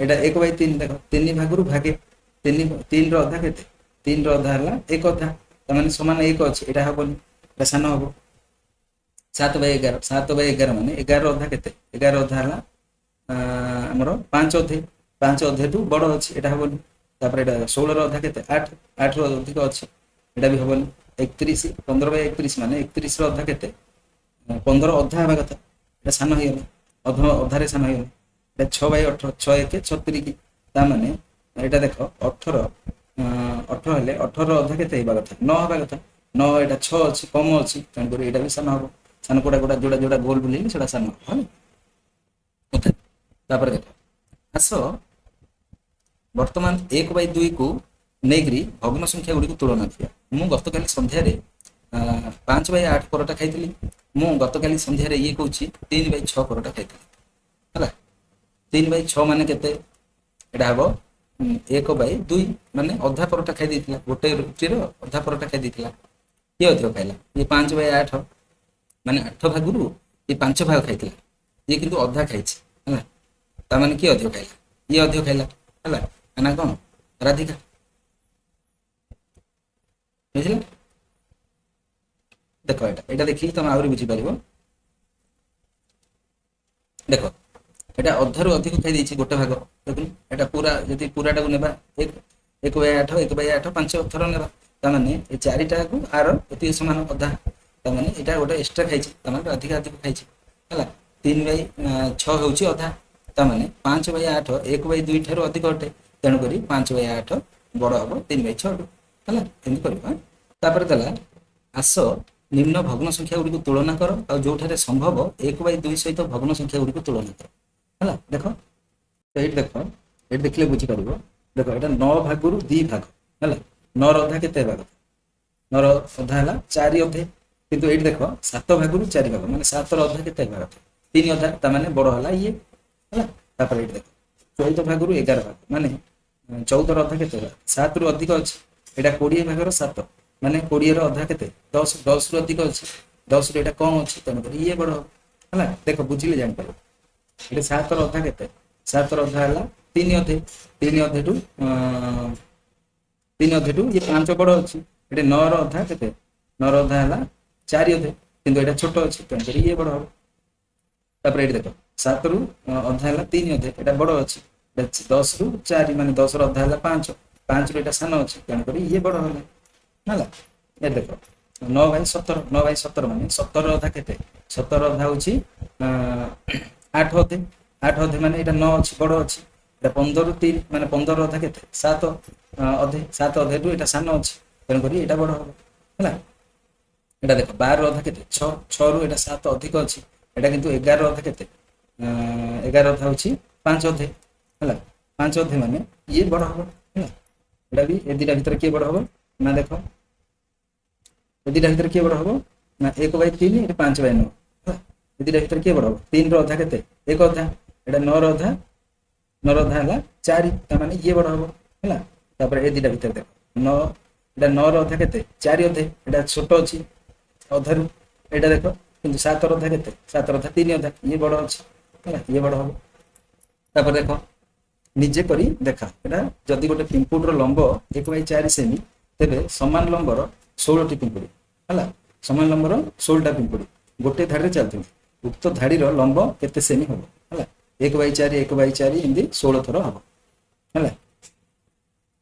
ଏଟା 1/3 ଦେଖ 3 ଭାଗରୁ ଭାଗେ 3 ର ଅଧା କେତେ 3 ର ଅଧା ହେଲା 1 ଅଧା ତାମାନେ ସମାନ 1 ଅଛି ଏଟା ହବନି ଏଟା ସାନ ହବ। 7/11 ମାନେ 11 ର ଅଧା କେତେ 11 ଅଧା ହେଲା ଆମର 5 ଅଧେ 5 ଅଧେଠୁ ବଡ ଅଛି ଏଟା ହବନି। ତାପରେ ଏଟା 16 ର ଅଧା କେତେ 8 ର ଅଧିକ ଅଛି ଏଟା ବି ହବନି। 31 15/31 ମାନେ 31 ର ଅଧା କେତେ 15 ଅଧା ହେବା କଥା ଏଟା ସାନ ହେଇଗଲା ଅଧାରେ ସାନ ହେଇଗଲା। ଏଟା 6/18 6 1 36 ତାମାନେ ଏଇଟା ଦେଖ 18 ହେଲେ 18 ର ଅଧା କେତେ ହେବା କଥା 9 ହେବା କଥା 9 ଏଟା 6 ଅଛି କମ ଅଛି ତେଣୁକରି ଏଇଟା ବି ସାନ ହବ। ସାନ କୋଉଟା ଯୋଉଟା ଗୋଲ ବୁଲେଇଲି ସେଟା ସାନ ହବ ହେଲା। ତାପରେ ଦେଖ ଆସ ବର୍ତ୍ତମାନ 1/2 କୁ ନେଇକରି ଭଗ୍ନ ସଂଖ୍ୟା ଗୁଡ଼ିକୁ ତୁଳନା କରିବା। ମୁଁ ଗତକାଲି ସନ୍ଧ୍ୟାରେ 5/8 ପରଟା ଖାଇଥିଲି। ମୁଁ ଗତକାଲି ସନ୍ଧ୍ୟାରେ ଇଏ କହୁଛି 3/6 ପରଟା ଖାଇଥିଲି ହେଲା। 3/6 ମାନେ କେତେ ଏଟା ହବ 1/2 ମାନେ ଅଧା ପରଟା ଖାଇ ଦେଇଥିଲା ଗୋଟେ ରୁଟିର ଅଧା ପରଟା ଖାଇ ଦେଇଥିଲା। କିଏ ଅଧିକ ଖାଇଲା ଇଏ 5/8 ମାନେ 8 ଭାଗରୁ ଇଏ 5 ଭାଗ ଖାଇଥିଲା ଇଏ କିନ୍ତୁ ଅଧା ଖାଇଛି ହେଲା। ତାମାନେ କିଏ ଅଧିକ ଖାଇଲା ଇଏ ଅଧିକ ଖାଇଲା ହେଲା ନା କଣ ରାଧିକା ବୁଝିଲ। ଦେଖ ଏଇଟା ଦେଖିକି ତମେ ଆହୁରି ବୁଝିପାରିବ। ଦେଖ ଏଟା ଅଧାରୁ ଅଧିକ ଖାଇ ଦେଇଛି ଗୋଟେ ଭାଗ ଦେଖୁନ ଏଟା ପୁରା ଯଦି ପୁରାଟାକୁ ନେବା 1/8 1/8 5 ଥର ନେବା ତାମାନେ ଏ ଚାରିଟାକୁ ଆର ଏତିକି ସମାନ ଅଧା ତାମାନେ ଏଇଟା ଗୋଟେ ଏକ୍ସଟ୍ରା ଖାଇଛି ତାମାନେ ଅଧିକ ଖାଇଛି ହେଲା 3/6 ହେଉଛି ଅଧା ତାମାନେ 5/8 1/2 ଠାରୁ ଅଧିକ ଅଟେ ତେଣୁକରି 5/8 ବଡ଼ ହବ 3/6 ହେଲା ଏମିତି କରିବା। ତାପରେ ଦେଲା ଆସ ନିମ୍ନ ଭଗ୍ନ ସଂଖ୍ୟା ଗୁଡ଼ିକୁ ତୁଳନା କର ଆଉ ଯୋଉଠାରେ ସମ୍ଭବ 1/2 ସହିତ ଭଗ୍ନ ସଂଖ୍ୟା ଗୁଡ଼ିକୁ ତୁଳନା କର ହେଲା। ଦେଖ ଏଇଠି ଦେଖ ଏଇଠି ଦେଖିଲେ ବୁଝିପାରିବ ଦେଖ ଏଇଟା 9 ଭାଗରୁ 2 ଭାଗ ହେଲା 9ର ଅଧା କେତେ ହେବା କଥା 9ର ଅଧା ହେଲା 4 ଅଧେ କିନ୍ତୁ ଏଇଠି ଦେଖ 7 ଭାଗରୁ 4 ଭାଗ ମାନେ 7ର ଅଧା କେତେ ହେବା କଥା 3 ଅଧା ତାମାନେ ବଡ଼ ହେଲା ଇଏ ହେଲା। ତାପରେ ଏଇଠି ଦେଖ 14 ଭାଗରୁ 11 ଭାଗ ମାନେ 14ର ଅଧା କେତେ ହେଲା 7ରୁ ଅଧିକ ଅଛି ଏଇଟା 20 ଭାଗର 7 ମାନେ 20ର ଅଧା କେତେ 10 10ରୁ ଅଧିକ ଅଛି 10ରୁ ଏଇଟା କମ ଅଛି ତେଣୁକରି ଇଏ ବଡ଼ ହବ ହେଲା। ଦେଖ ବୁଝିଲେ ଜାଣିପାରିବ ଏଠି 7ର ଅଧା କେତେ 7ର ଅଧା ହେଲା 3 ଅଧେ 3 ଅଧେଠୁ 3 ଅଧେଠୁ ଇଏ 5 ବଡ଼ ଅଛି ଏଠି 9ର ଅଧା କେତେ 9ର ଅଧା ହେଲା 4 ଅଧେ କିନ୍ତୁ ଏଇଟା ଛୋଟ ଅଛି ତେଣୁକରି ଇଏ ବଡ଼ ହବ। ତାପରେ ଏଇଠି ଦେଖ 7ରୁ ଅଧା ହେଲା 3 ଅଧେ ଏଇଟା ବଡ଼ ଅଛି 10ରୁ 4 ମାନେ 10ର ଅଧା ହେଲା 5 5ରୁ ଏଇଟା ସାନ ଅଛି ତେଣୁକରି ଇଏ ବଡ଼ ହେଲା ହେଲା। ଏ ଦେଖ 9/17 9/17 ମାନେ 17ର ଅଧା କେତେ 17ର ଅଧା ହେଉଛି 8 ଅଧେ 8 ଅଧେ ମାନେ ଏଇଟା 9 ଅଛି ବଡ଼ ଅଛି ଏଇଟା 15ରୁ 3 ମାନେ 15ର ଅଧା କେତେ 7 ଅଧେ 7 ଅଧେରୁ ଏଇଟା ସାନ ଅଛି ତେଣୁକରି ଏଇଟା ବଡ଼ ହବ ହେଲା। ଏଇଟା ଦେଖ 12ର ଅଧା କେତେ 6 6ରୁ ଏଇଟା 7 ଅଧିକ ଅଛି ଏଇଟା କିନ୍ତୁ 11ର ଅଧା କେତେ 11 ଅଧା ହେଉଛି 5 ଅଧେ ହେଲା 5 ଅଧେ ମାନେ ଇଏ ବଡ଼ ହବ ହେଲା। ଏଇଟା ବି ଏ ଦୁଇଟା ଭିତରେ କିଏ ବଡ଼ ହବ ନା ଦେଖ ଏ ଦୁଇଟା ଭିତରେ କିଏ ବଡ଼ ହବ ନା 1/3 ଏଠି 5/9 ହେଲା ଏ ଦୁଇଟା ଭିତରେ କିଏ ବଡ଼ ହବ 3ର ଅଧା କେତେ 1 ଅଧା ଏଇଟା 9ର ଅଧା 9ର ଅଧା ହେଲା 4 ତାମାନେ ଇଏ ବଡ଼ ହବ ହେଲା। ତାପରେ ଏ ଦୁଇଟା ଭିତରେ ଦେଖ 9 ଏଇଟା 9ର ଅଧା କେତେ 4 ଅଧେ ଏଇଟା ଛୋଟ ଅଛି ଅଧାରୁ ଏଇଟା ଦେଖ କିନ୍ତୁ 7ର ଅଧା କେତେ 7ର ଅଧା 3 ଅଧା ଇଏ ବଡ଼ ଅଛି ହେଲା ଇଏ ବଡ଼ ହବ। ତାପରେ ଦେଖ ନିଜେ କରି ଦେଖା ଏଇଟା ଯଦି ଗୋଟେ ପିମ୍ପୁଡ଼ିର ଲମ୍ବ 1/4 ସେମି ତେବେ ସମାନ ଲମ୍ବର 16ଟି ପିମ୍ପୁଡ଼ି ହେଲା ସମାନ ଲମ୍ବର 16ଟା ପିମ୍ପୁଡ଼ି ଗୋଟେ ଧାଡ଼ିରେ ଚାଲୁଛନ୍ତି ଉକ୍ତ ଧାଡ଼ିର ଲମ୍ବ କେତେ ସେମି ହବ ହେଲା 1/4 1/4 ଏମିତି 16 ଥର ହବ ହେଲା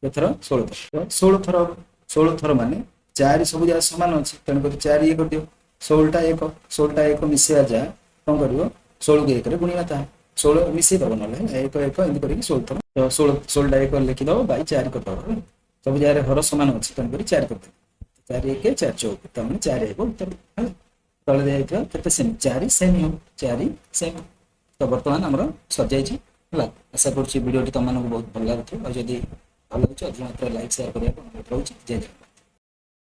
ଏଥର 16 ଥର 16 ଥର ହବ 16 ଥର ମାନେ 4 ସବୁ ଯାକ ସମାନ ଅଛି ତେଣୁକରି 4 ଇଏ କରିଦିଅ 16ଟା 1 ମିଶେଇବା ଯା କ'ଣ କରିବ 16କୁ 1ରେ ଗୁଣିବା ତାହା 16 ମିଶେଇ ଦେବ ନହେଲେ 1 1 ଏମିତି କରିକି 16 ଥର 16ଟା 1 ଲେଖିଦେବ ବାଇ 4 କରିଦେବ ସବୁ ଜାଗାରେ ହର ସମାନ ଅଛି ତେଣୁକରି 4 କରିଦେବ 4 1 4 4 ତାମାନେ 4 ହେବ ଉତ୍ତର ହେଲା। ତଳେ ଦିଆଯାଇଥିବା କେତେ ସେମି 4 ସେମି ହେବ 4 ସେମି। ତ ବର୍ତ୍ତମାନ ଆମର ସରିଯାଇଛି ହେଲା। ଆଶା କରୁଛି ଭିଡ଼ିଓଟି ତୁମମାନଙ୍କୁ ବହୁତ ଭଲ ଲାଗୁଥିବ ଆଉ ଯଦି ଭଲ ଲାଗୁଛି ଅଧିକ ମାତ୍ରାରେ ଲାଇକ୍ ସେୟାର କରିବାକୁ ଅନୁରୋଧ ରହୁଛି। ଜୟ ଜଗନ୍ନାଥ।